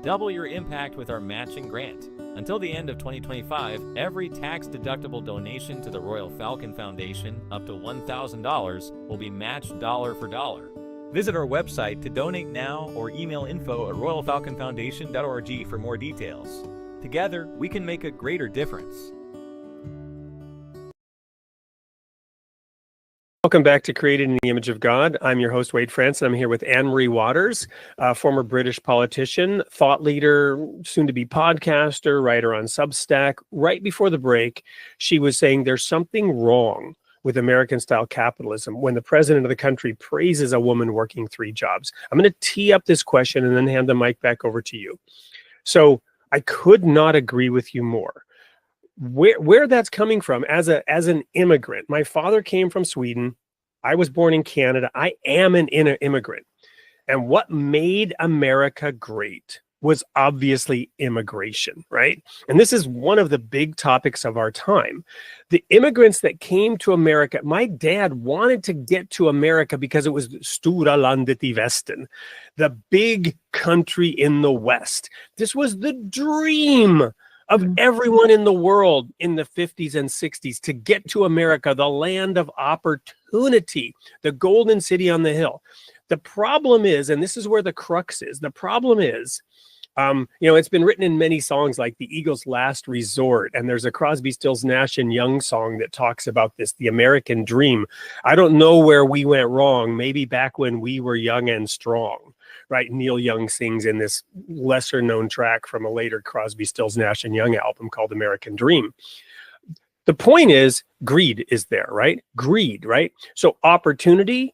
Double your impact with our matching grant. Until the end of 2025, every tax-deductible donation to the Royal Falcon Foundation, up to $1,000, will be matched dollar for dollar. Visit our website to donate now or email info@royalfalconfoundation.org for more details. Together, we can make a greater difference. Welcome back to Created in the Image of God. I'm your host, Wade France, and I'm here with Anne Marie Waters, former British politician, thought leader, soon-to-be podcaster, writer on Substack. Right before the break, she was saying there's something wrong with American-style capitalism when the president of the country praises a woman working 3 jobs. I'm going to tee up this question and then hand the mic back over to you. So I could not agree with you more. Where that's coming from as an immigrant. My father came from Sweden. I was born in Canada. I am an immigrant. And what made America great was obviously immigration, right? And this is one of the big topics of our time. The immigrants that came to America, my dad wanted to get to America because it was Stora landet i Västern, the big country in the West. This was the dream of everyone in the world in the 50s and 60s to get to America, the land of opportunity, the golden city on the hill. The problem is, and this is where the crux is, the problem is, it's been written in many songs like the Eagles' Last Resort, and there's a Crosby, Stills, Nash and Young song that talks about this, the American dream. I don't know where we went wrong, maybe back when we were young and strong. Right, Neil Young sings in this lesser-known track from a later Crosby, Stills, Nash and Young album called American Dream. The point is, greed is there, right? Greed, right? So opportunity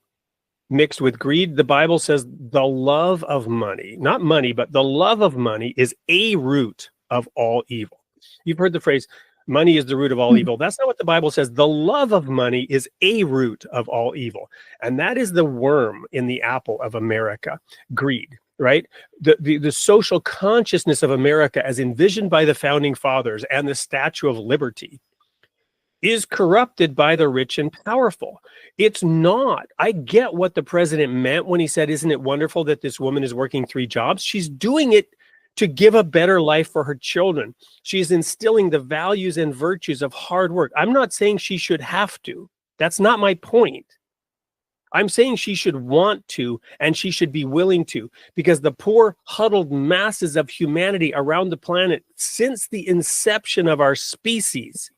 mixed with greed. The Bible says the love of money, not money, but the love of money is a root of all evil. You've heard the phrase, money is the root of all evil. That's not what the Bible says. The love of money is a root of all evil. And that is the worm in the apple of America, greed, right? The social consciousness of America as envisioned by the founding fathers and the Statue of Liberty is corrupted by the rich and powerful. It's not. I get what the president meant when he said, isn't it wonderful that this woman is working 3 jobs? She's doing it to give a better life for her children. She's instilling the values and virtues of hard work. I'm not saying she should have to. That's not my point. I'm saying she should want to, and she should be willing to, because the poor, huddled masses of humanity around the planet since the inception of our species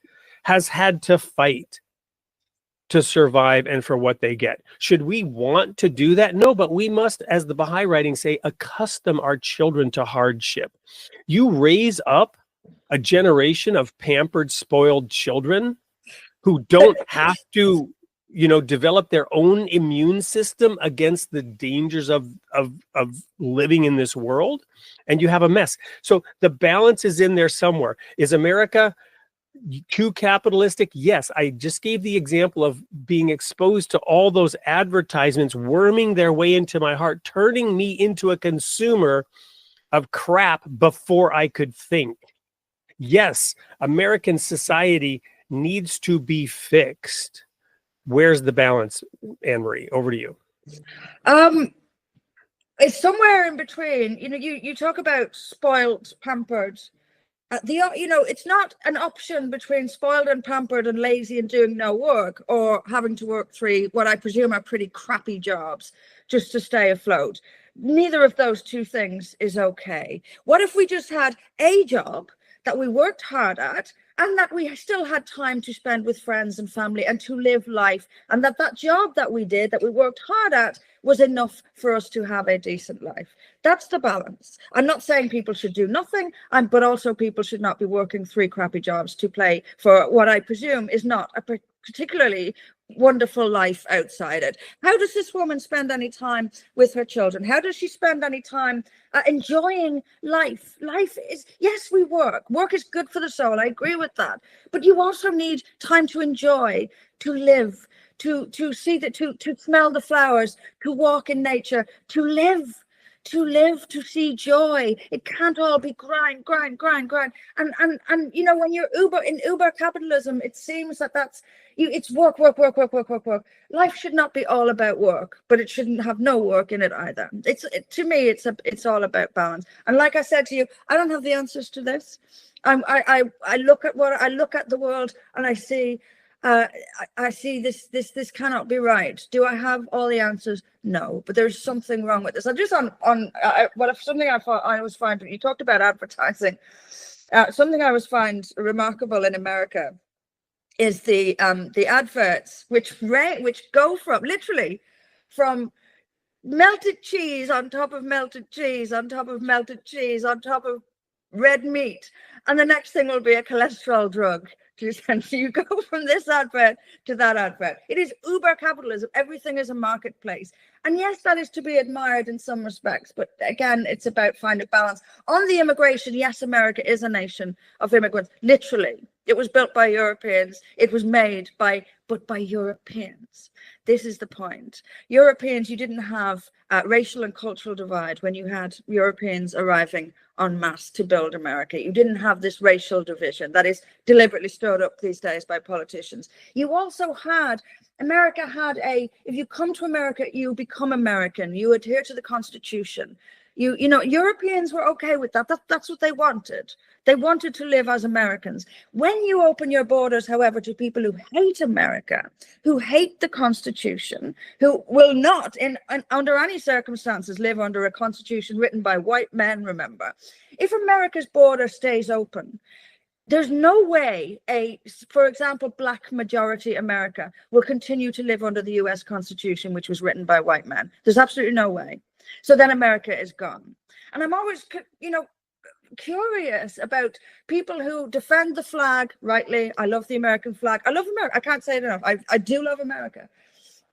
has had to fight to survive and for what they get. Should we want to do that? No, but we must, as the Baha'i writings say, accustom our children to hardship. You raise up a generation of pampered, spoiled children who don't have to, develop their own immune system against the dangers of living in this world, and you have a mess. So the balance is in there somewhere. Is America too capitalistic? Yes. I just gave the example of being exposed to all those advertisements worming their way into my heart, turning me into a consumer of crap before I could think. Yes, American society needs to be fixed. Where's the balance, Anne Marie? Over to you. It's somewhere in between. You talk about spoiled, pampered. It's not an option between spoiled and pampered and lazy and doing no work, or having to work 3, what I presume are pretty crappy jobs just to stay afloat. Neither of those 2 things is okay. What if we just had a job that we worked hard at and that we still had time to spend with friends and family and to live life, and that job that we did, that we worked hard at, was enough for us to have a decent life. That's the balance. I'm not saying people should do nothing, but also people should not be working 3 crappy jobs to play for what I presume is not a particularly wonderful life outside it. How does this woman spend any time with her children? How does she spend any time enjoying life? Life is, yes, we work. Work is good for the soul. I agree with that. But you also need time to enjoy, to live, to see that, to smell the flowers, to walk in nature, to live, to see joy. It can't all be grind. And you know, when you're in Uber capitalism, it seems that that's you. It's work. Life should not be all about work, but it shouldn't have no work in it either. To me, it's all about balance. And like I said to you, I don't have the answers to this. I look at the world and I see. I see this cannot be right. Do I have all the answers? No, but there's something wrong with this. I just something I always find, when you talked about advertising, something I always find remarkable in America is the adverts which go from literally from melted cheese on top of melted cheese on top of melted cheese on top of red meat, and the next thing will be a cholesterol drug. So you go from this advert to that advert. It is uber capitalism. Everything is a marketplace. And yes, that is to be admired in some respects. But again, it's about finding balance. On the immigration, yes, America is a nation of immigrants. Literally, it was built by Europeans. It was made by Europeans. This is the point. Europeans, you didn't have racial and cultural divide when you had Europeans arriving en masse to build America. You didn't have this racial division that is deliberately stirred up these days by politicians. You also had, America had if you come to America, you become American. You adhere to the Constitution. You know, Europeans were okay with that. That's what they wanted. They wanted to live as Americans. When you open your borders, however, to people who hate America, who hate the Constitution, who will not, under any circumstances, live under a Constitution written by white men, remember, if America's border stays open, there's no way for example, Black majority America will continue to live under the US Constitution, which was written by white men. There's absolutely no way. So then America is gone. And I'm always, curious about people who defend the flag rightly. I love the American flag. I love America. I can't say it enough. I do love America.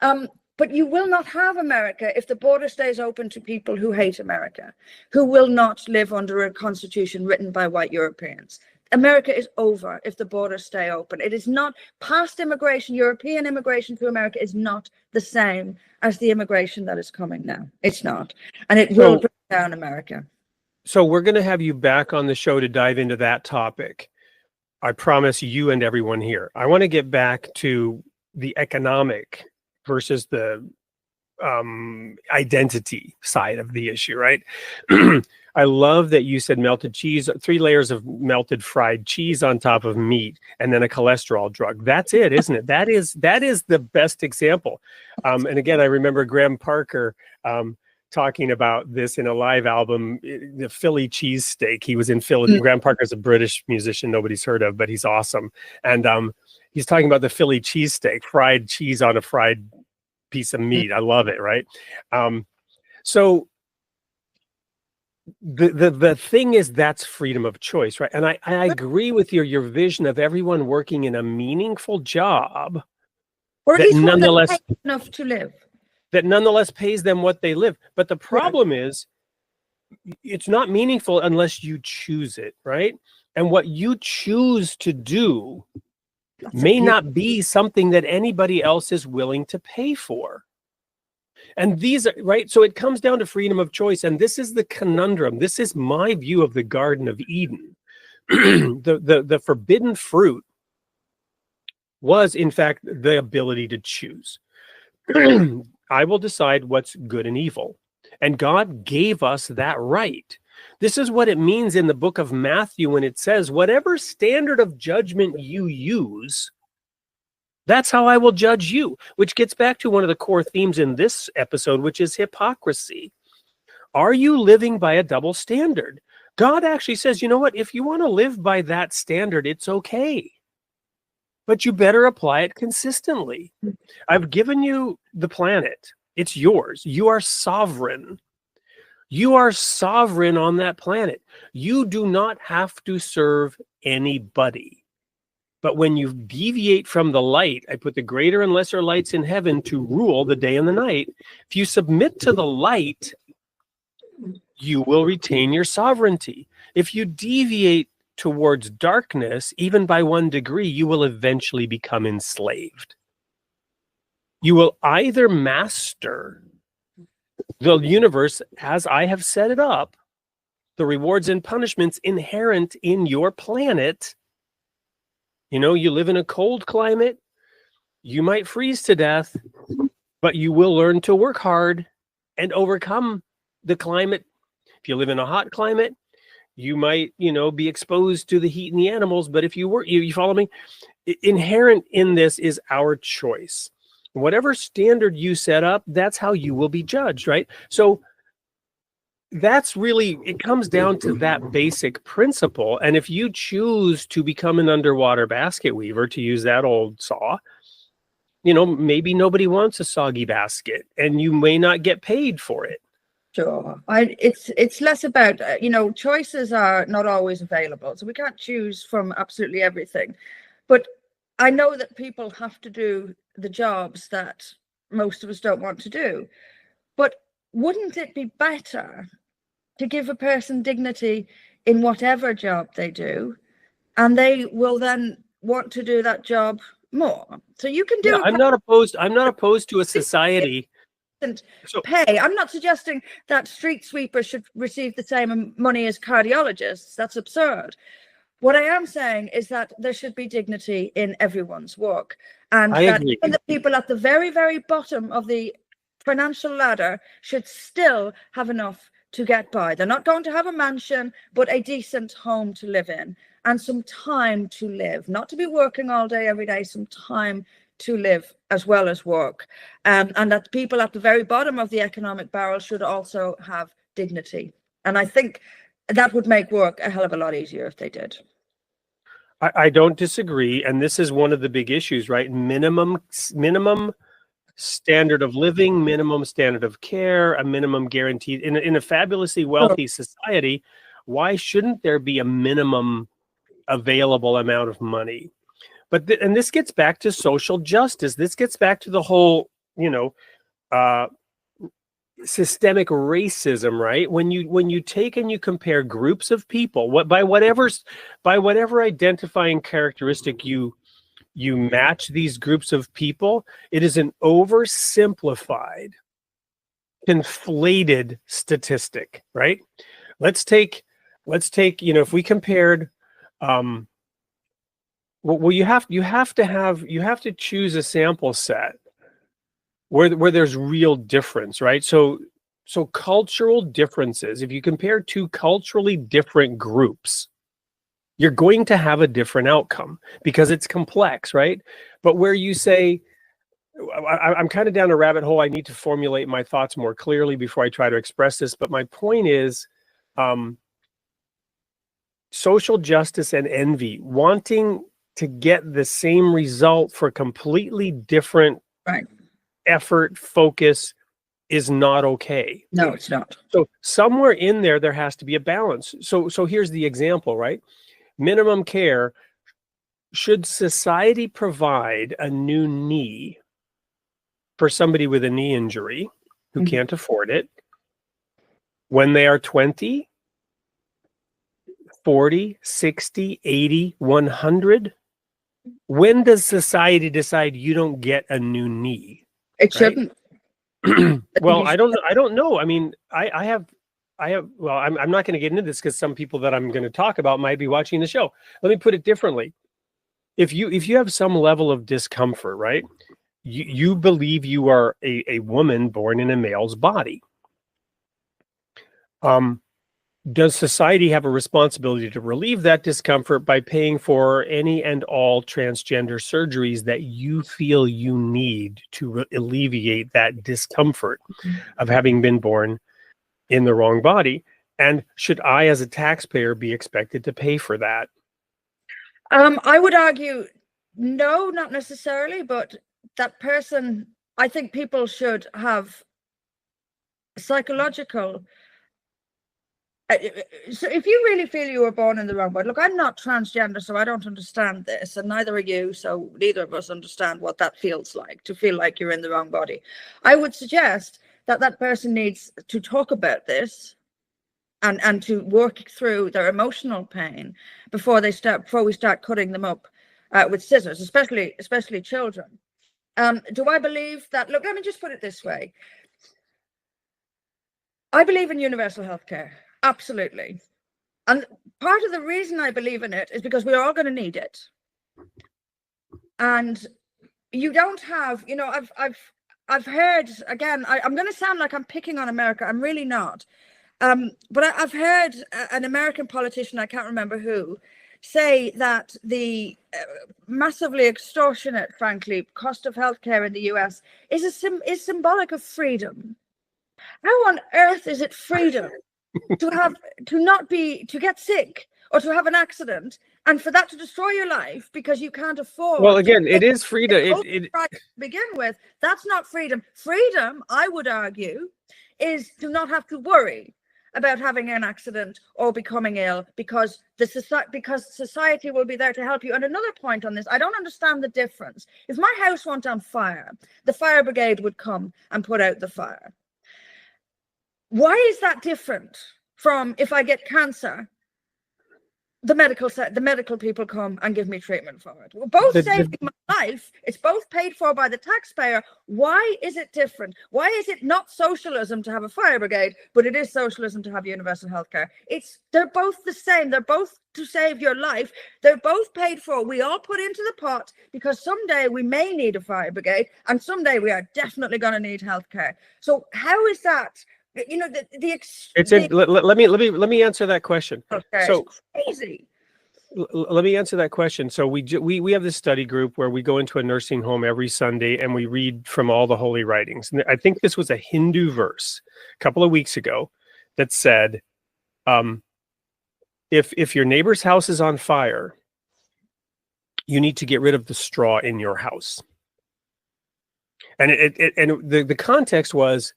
But you will not have America if the border stays open to people who hate America, who will not live under a constitution written by white Europeans. America is over if the borders stay open. It is not past immigration. European immigration to America is not the same as the immigration that is coming now. It's not. And it will bring down America. So we're going to have you back on the show to dive into that topic. I promise you and everyone here. I want to get back to the economic versus the identity side of the issue, right? I love that you said melted cheese, 3 layers of melted fried cheese on top of meat, and then a cholesterol drug. That's it, isn't it? That is the best example. And again, I remember Graham Parker talking about this in a live album, the Philly cheesesteak. He was in Philly. Graham Parker's a British musician nobody's heard of, but he's awesome. And he's talking about the Philly cheesesteak, fried cheese on a fried piece of meat. I love it, right? So the thing is, that's freedom of choice, right? And I agree with your vision of everyone working in a meaningful job, or at least nonetheless enough to live, that nonetheless pays them what they live. But the problem is, it's not meaningful unless you choose it, right? And what you choose to do may not be something that anybody else is willing to pay for. And these are, right? So it comes down to freedom of choice. And this is the conundrum. This is my view of the Garden of Eden. The forbidden fruit was, in fact, the ability to choose. I will decide what's good and evil. And God gave us that right. This is what it means in the book of Matthew when it says, whatever standard of judgment you use, that's how I will judge you, which gets back to one of the core themes in this episode, which is hypocrisy. Are you living by a double standard? God actually says, you know what? If you want to live by that standard, it's okay. But you better apply it consistently. I've given you the planet. It's yours. You are sovereign. You are sovereign on that planet. You do not have to serve anybody. But when you deviate from the light, I put the greater and lesser lights in heaven to rule the day and the night. If you submit to the light, you will retain your sovereignty. If you deviate towards darkness, even by 1 degree, you will eventually become enslaved. You will either master the universe as I have set it up, the rewards and punishments inherent in your planet. You know, you live in a cold climate, you might freeze to death, but you will learn to work hard and overcome the climate. If you live in a hot climate, you might, be exposed to the heat and the animals. But if you follow me, inherent in this is our choice. Whatever standard you set up, that's how you will be judged, right? So that's really, it comes down to that basic principle. And if you choose to become an underwater basket weaver, to use that old saw, maybe nobody wants a soggy basket and you may not get paid for it. Sure. It's less about, choices are not always available. So we can't choose from absolutely everything. But I know that people have to do the jobs that most of us don't want to do. But wouldn't it be better to give a person dignity in whatever job they do, and they will then want to do that job more? So you can do. Yeah, I'm not opposed to a society. Pay. I'm not suggesting that street sweepers should receive the same money as cardiologists. That's absurd. What I am saying is that there should be dignity in everyone's work, and that even the people at the very, very bottom of the financial ladder should still have enough to get by. They're not going to have a mansion, but a decent home to live in and some time to live, not to be working all day, every day, some time to live as well as work. And that people at the very bottom of the economic barrel should also have dignity. And I think that would make work a hell of a lot easier if they did. I don't disagree. And this is one of the big issues, right? Minimum standard of living, minimum standard of care, a minimum guaranteed in a fabulously wealthy society. Why shouldn't there be a minimum available amount of money? But and this gets back to social justice. This gets back to the whole, systemic racism, right? When you take and you compare groups of people, by whatever identifying characteristic you match these groups of people, it is an oversimplified, conflated statistic, right? Let's take, if we compared, well, you have to choose a sample set where there's real difference, right? So cultural differences, if you compare two culturally different groups, you're going to have a different outcome because it's complex, right? But where you say, I'm kind of down a rabbit hole, I need to formulate my thoughts more clearly before I try to express this, but my point is, social justice and envy, wanting to get the same result for completely different effort, focus, is not okay. No, it's not. So somewhere in there has to be a balance. So here's the example, right? Minimum care. Should society provide a new knee for somebody with a knee injury who can't afford it when they are 20, 40, 60, 80, 100? When does society decide you don't get a new knee? It shouldn't. Well, I don't know. I mean, well, I'm not going to get into this because some people that I'm going to talk about might be watching the show. Let me put it differently. If you have some level of discomfort, right? You believe you are a woman born in a male's body. Does society have a responsibility to relieve that discomfort by paying for any and all transgender surgeries that you feel you need to alleviate that discomfort of having been born in the wrong body? And should I, as a taxpayer, be expected to pay for that? I would argue no, not necessarily, but that person, I think people should have psychological. So if you really feel you were born in the wrong body, look, I'm not transgender, so I don't understand this, and neither are you, so neither of us understand what that feels like, to feel like you're in the wrong body. I would suggest that that person needs to talk about this and to work through their emotional pain before we start cutting them up with scissors, especially children. Do I believe that? Look, let me just put it this way. I believe in universal healthcare, absolutely. And part of the reason I believe in it is because we're all going to need it. And you don't have, you know, I've heard, again, I'm going to sound like I'm picking on America. I'm really not. But I've heard an American politician, I can't remember who, say that the massively extortionate, frankly, cost of healthcare in the US is symbolic of freedom. How on earth is it freedom to get sick or to have an accident and for that to destroy your life because you can't afford? Well, again, it is freedom. To begin with, that's not freedom. Freedom, I would argue, is to not have to worry about having an accident or becoming ill because society will be there to help you. And another point on this, I don't understand the difference. If my house went on fire, the fire brigade would come and put out the fire. Why is that different from if I get cancer? The medical people come and give me treatment for it. We're both saving my life. It's both paid for by the taxpayer. Why is it different? Why is it not socialism to have a fire brigade, but it is socialism to have universal healthcare? They're both the same. They're both to save your life. They're both paid for. We all put into the pot because someday we may need a fire brigade, and someday we are definitely going to need healthcare. So how is that? You know, let me answer that question. Okay. So crazy. Let me answer that question. So we have this study group where we go into a nursing home every Sunday and we read from all the holy writings. And I think this was a Hindu verse a couple of weeks ago that said, if your neighbor's house is on fire, you need to get rid of the straw in your house. And the context was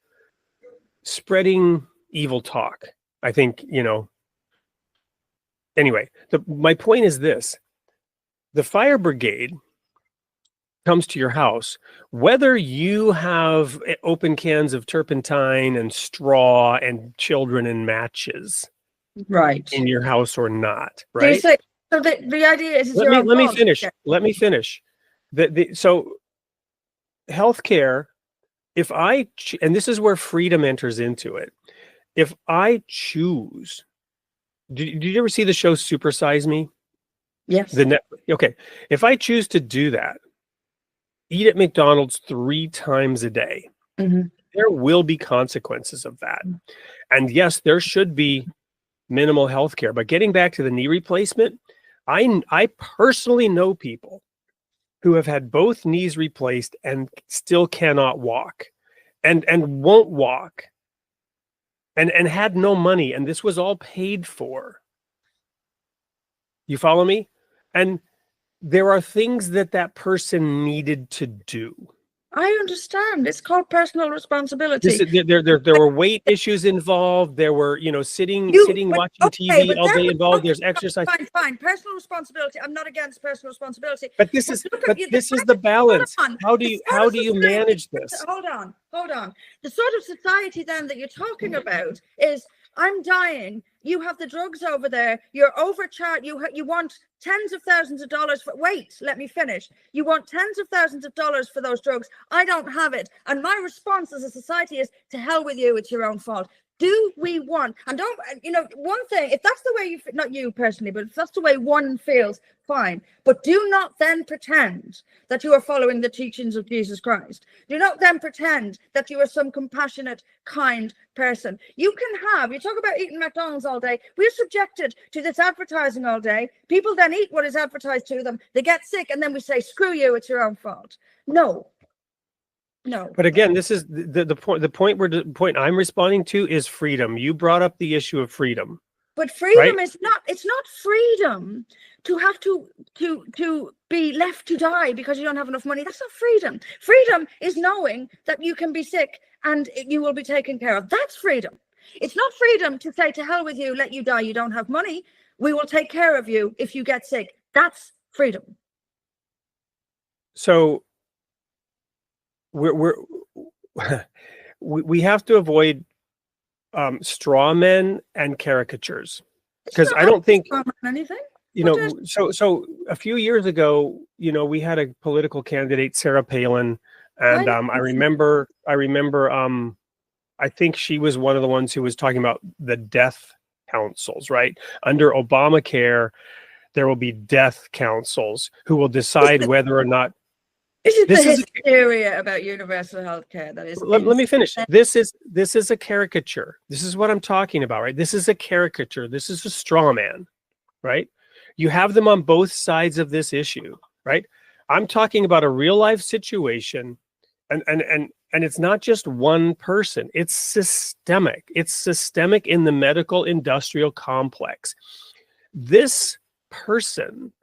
spreading evil talk. I think, you know, anyway, my point is this: the fire brigade comes to your house, whether you have open cans of turpentine and straw and children and matches right in your house or not, right? So the idea is let me finish. Okay. Let me finish. So healthcare, and this is where freedom enters into it. If I choose, did you ever see the show Super Size Me? Yes. Okay. If I choose to do that, eat at McDonald's 3 times a day, there will be consequences of that. And yes, there should be minimal health care. But getting back to the knee replacement, I personally know people who have had both knees replaced and still cannot walk and won't walk and had no money. And this was all paid for. You follow me? And there are things that person needed to do. I understand. It's called personal responsibility. There were weight issues involved. There were, sitting watching TV all day involved. There's exercise. Fine. Personal responsibility. I'm not against personal responsibility. But this is the balance. How do you manage this? Hold on. The sort of society then that you're talking about is, I'm dying. You have the drugs over there. You're overcharged. You want tens of thousands of dollars for. Wait, let me finish. You want tens of thousands of dollars for those drugs. I don't have it. And my response as a society is, to hell with you. It's your own fault. Do we want, and don't, one thing, if that's the way you, not you personally, but if that's the way one feels, fine. But do not then pretend that you are following the teachings of Jesus Christ. Do not then pretend that you are some compassionate, kind person. You talk about eating McDonald's all day. We're subjected to this advertising all day. People then eat what is advertised to them. They get sick, and then we say, screw you, it's your own fault. No. No. But again, this is the point. The point I'm responding to is freedom. You brought up the issue of freedom. But freedom right? is not, it's not freedom to have to be left to die because you don't have enough money. That's not freedom. Freedom is knowing that you can be sick and you will be taken care of. That's freedom. It's not freedom to say, to hell with you, let you die, you don't have money. We will take care of you if you get sick. That's freedom. So we have to avoid straw men and caricatures, because I don't think anything. So a few years ago, we had a political candidate, Sarah Palin, and I remember I think she was one of the ones who was talking about the death councils, right? Under Obamacare, there will be death councils who will decide whether or not. This is the hysteria about universal health care that is. Let me finish. This is a caricature. This is what I'm talking about, right? This is a caricature. This is a straw man, right? You have them on both sides of this issue, right? I'm talking about a real life situation, and it's not just one person. It's systemic. It's systemic in the medical industrial complex. This person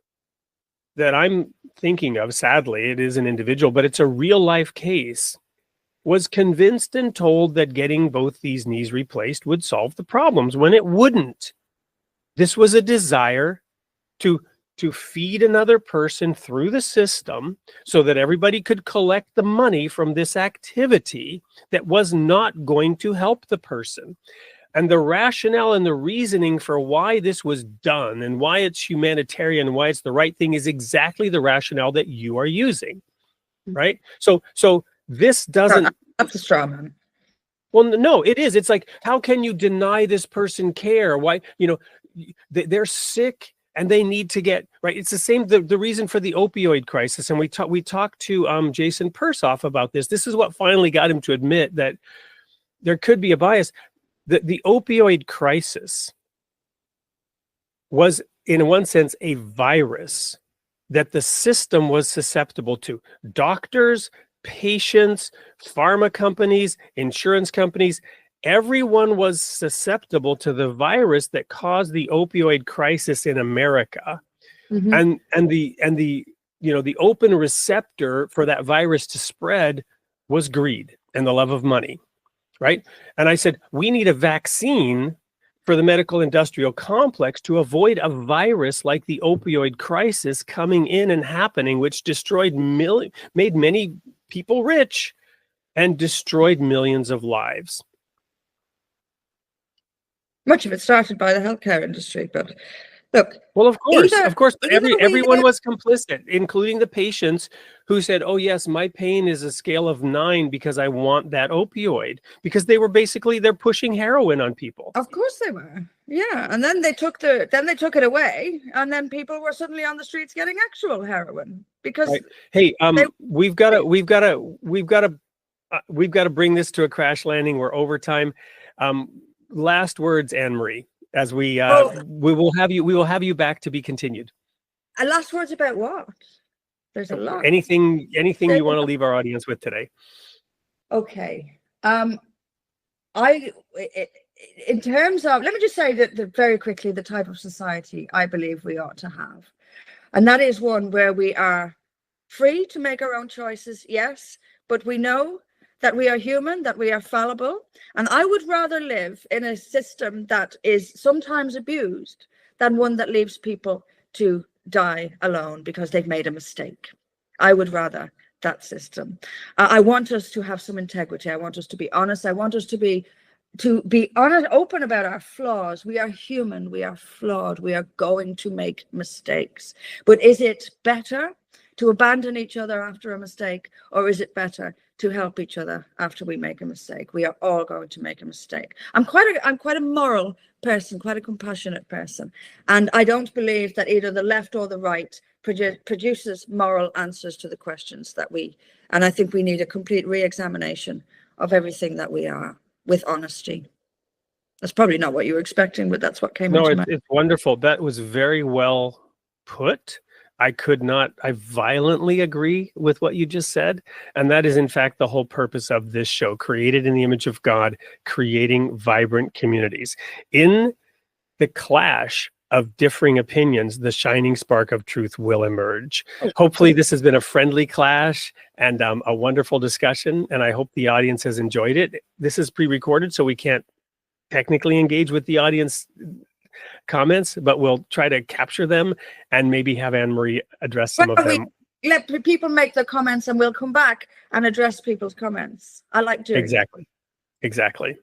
that I'm thinking of, sadly, it is an individual, but it's a real life case, was convinced and told that getting both these knees replaced would solve the problems when it wouldn't. This was a desire to feed another person through the system so that everybody could collect the money from this activity that was not going to help the person. And the rationale and the reasoning for why this was done and why it's humanitarian and why it's the right thing is exactly the rationale that you are using, right? So this doesn't... That's a straw man. Well, no, it is. It's like, how can you deny this person care? Why, they're sick and they need to get, right? It's the same, the reason for the opioid crisis. And we talked to Jason Persoff about this. This is what finally got him to admit that there could be a bias. The opioid crisis was, in one sense, a virus that the system was susceptible to. Doctors, patients, pharma companies, insurance companies, everyone was susceptible to the virus that caused the opioid crisis in America. Mm-hmm. And the open receptor for that virus to spread was greed and the love of money. Right. And I said, we need a vaccine for the medical industrial complex to avoid a virus like the opioid crisis coming in and happening, which made many people rich and destroyed millions of lives. Much of it started by the healthcare industry, but look. Well, of course, but everyone was complicit, including the patients who said, "Oh yes, my pain is a scale of 9 because I want that opioid," because they're pushing heroin on people. Of course they were, yeah. And then they took it away, and then people were suddenly on the streets getting actual heroin because. Right. Hey, we've got to bring this to a crash landing. We're over time. Last words, Anne-Marie, as we will have you back to be continued. Last words about what? There's a lot. Anything you want to leave our audience with today? Okay. In terms of, let me just say that very quickly, the type of society I believe we ought to have, and that is one where we are free to make our own choices, yes, but we know that we are human, that we are fallible. And I would rather live in a system that is sometimes abused than one that leaves people to die alone because they've made a mistake. I would rather that system. I want us to have some integrity. I want us to be honest. I want us to be honest, open about our flaws. We are human. We are flawed. We are going to make mistakes. But is it better to abandon each other after a mistake, or is it better to help each other after we make a mistake? We are all going to make a mistake. I'm quite a moral person, quite a compassionate person, and I don't believe that either the left or the right produces moral answers to the questions that and I think we need a complete re-examination of everything that we are with honesty. That's probably not what you were expecting, but that's what came into my... It's wonderful. That was very well put. I violently agree with what you just said. And that is, in fact, the whole purpose of this show, created in the image of God, creating vibrant communities. In the clash of differing opinions, the shining spark of truth will emerge. Hopefully, this has been a friendly clash and a wonderful discussion, and I hope the audience has enjoyed it. This is pre-recorded, so we can't technically engage with the audience comments, but we'll try to capture them and maybe have Anne-Marie address some of them. Let people make their comments and we'll come back and address people's comments. I like doing Exactly.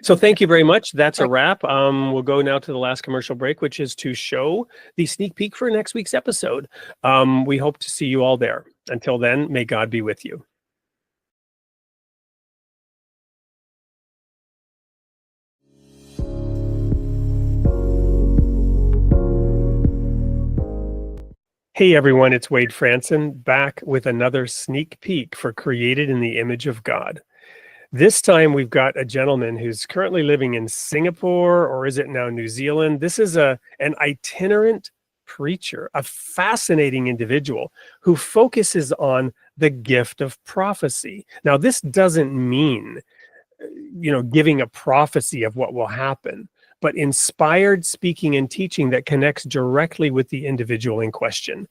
So thank you very much. That's a wrap. We'll go now to the last commercial break, which is to show the sneak peek for next week's episode. We hope to see you all there. Until then, may God be with you. Hey everyone, it's Wade Franson, back with another sneak peek for Created in the Image of God. This time we've got a gentleman who's currently living in Singapore, or is it now New Zealand? This is an itinerant preacher, a fascinating individual who focuses on the gift of prophecy. Now, this doesn't mean, giving a prophecy of what will happen, but inspired speaking and teaching that connects directly with the individual in question.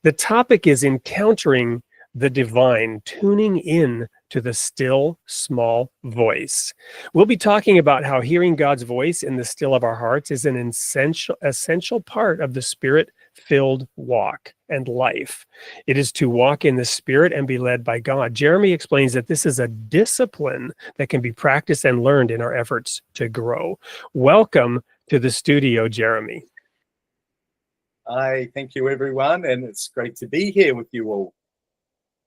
The topic is encountering the divine, tuning in to the still, small voice. We'll be talking about how hearing God's voice in the still of our hearts is an essential part of the Spirit-filled walk and life. It is to walk in the Spirit and be led by God. Jeremy explains that this is a discipline that can be practiced and learned in our efforts to grow. Welcome to the studio, Jeremy. Hi, thank you, everyone, and it's great to be here with you all.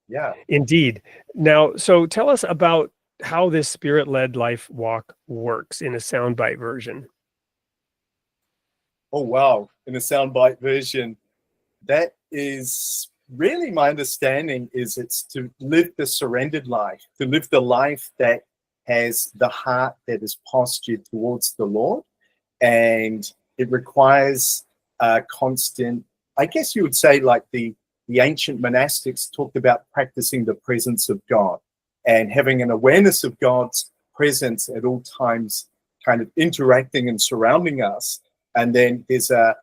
Yeah. Indeed. Now, so tell us about how this Spirit-led life walk works in a soundbite version. Oh, wow. In a soundbite version, that is really my understanding is it's to live the surrendered life, to live the life that has the heart that is postured towards the Lord. And it requires a constant, I guess you would say, like the ancient monastics talked about practicing the presence of God and having an awareness of God's presence at all times, kind of interacting and surrounding us. And then there's an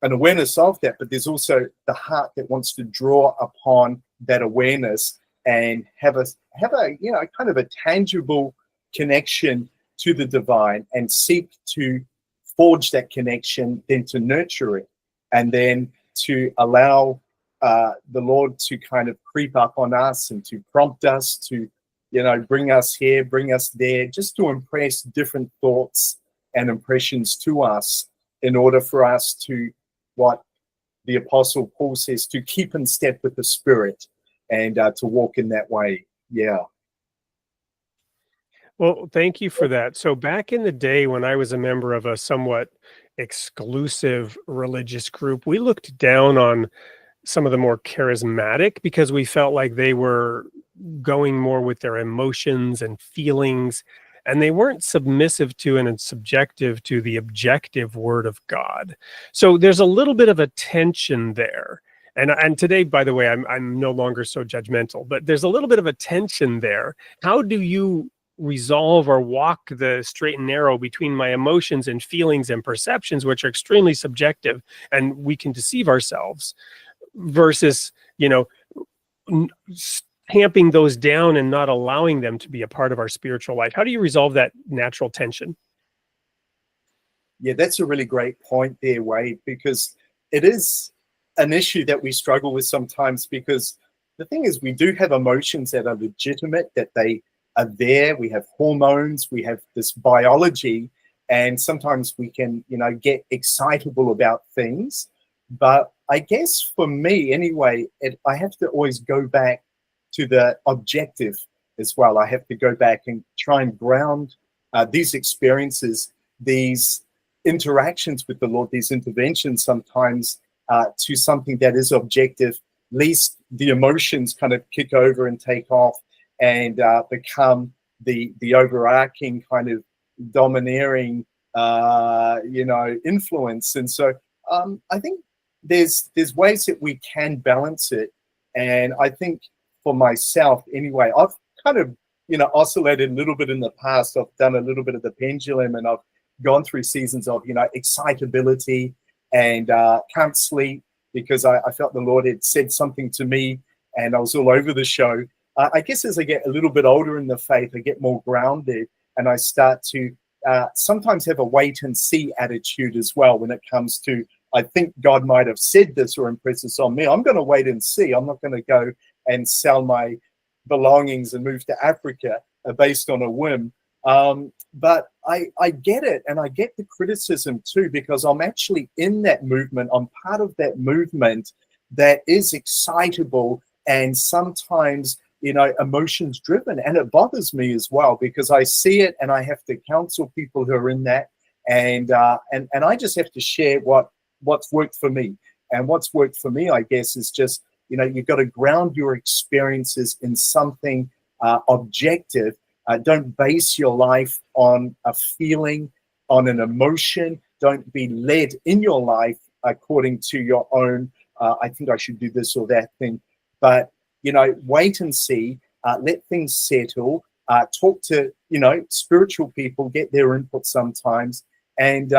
awareness of that, but there's also the heart that wants to draw upon that awareness and have a kind of a tangible connection to the divine and seek to forge that connection, then to nurture it, and then to allow the Lord to kind of creep up on us and to prompt us to, bring us here, bring us there, just to impress different thoughts and impressions to us in order for us to, what the Apostle Paul says, to keep in step with the Spirit and to walk in that way. Yeah. Well, thank you for that. So back in the day when I was a member of a somewhat exclusive religious group, we looked down on some of the more charismatic because we felt like they were going more with their emotions and feelings, and they weren't submissive to and subjective to the objective word of God. So there's a little bit of a tension there. And today, by the way, I'm no longer so judgmental, but there's a little bit of a tension there. How do you resolve or walk the straight and narrow between my emotions and feelings and perceptions, which are extremely subjective and we can deceive ourselves, versus, tamping those down and not allowing them to be a part of our spiritual life? How do you resolve that natural tension? Yeah, that's a really great point there, Wade, because it is an issue that we struggle with sometimes, because the thing is, we do have emotions that are legitimate, that they are there. We have hormones, we have this biology, and sometimes we can, get excitable about things. But I guess for me anyway, I have to always go back to the objective as well. I have to go back and try and ground these experiences, these interactions with the Lord, these interventions sometimes to something that is objective, lest the emotions kind of kick over and take off and become the overarching kind of domineering, influence. And so I think there's ways that we can balance it. And I think for myself anyway, I've kind of, oscillated a little bit in the past. I've done a little bit of the pendulum, and I've gone through seasons of, excitability and can't sleep because I felt the Lord had said something to me, and I was all over the show. I guess as I get a little bit older in the faith, I get more grounded, and I start to sometimes have a wait and see attitude as well when it comes to, I think God might have said this or impressed this on me. I'm going to wait and see. I'm not going to go and sell my belongings and move to Africa based on a whim. But I get it, and I get the criticism too, because I'm actually in that movement. I'm part of that movement that is excitable and sometimes, emotions driven. And it bothers me as well because I see it and I have to counsel people who are in that. And I just have to share what's worked for me. And what's worked for me, I guess, is just, you've got to ground your experiences in something objective. Don't base your life on a feeling, on an emotion. Don't be led in your life according to your own, I think I should do this or that thing. But, wait and see, let things settle, talk to, spiritual people, get their input sometimes, and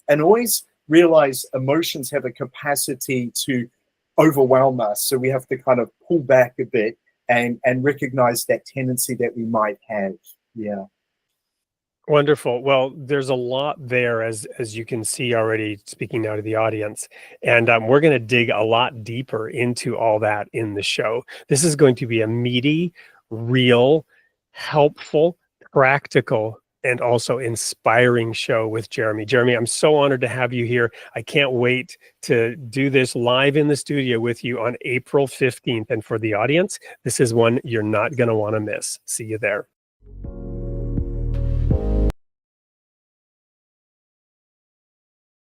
always realize emotions have a capacity to overwhelm us. So we have to kind of pull back a bit and recognize that tendency that we might have. Yeah. Wonderful. Well, there's a lot there, as you can see already, speaking now to the audience. And we're going to dig a lot deeper into all that in the show. This is going to be a meaty, real, helpful, practical, and also inspiring show with Jeremy. Jeremy, I'm so honored to have you here. I can't wait to do this live in the studio with you on April 15th. And for the audience, this is one you're not going to want to miss. See you there.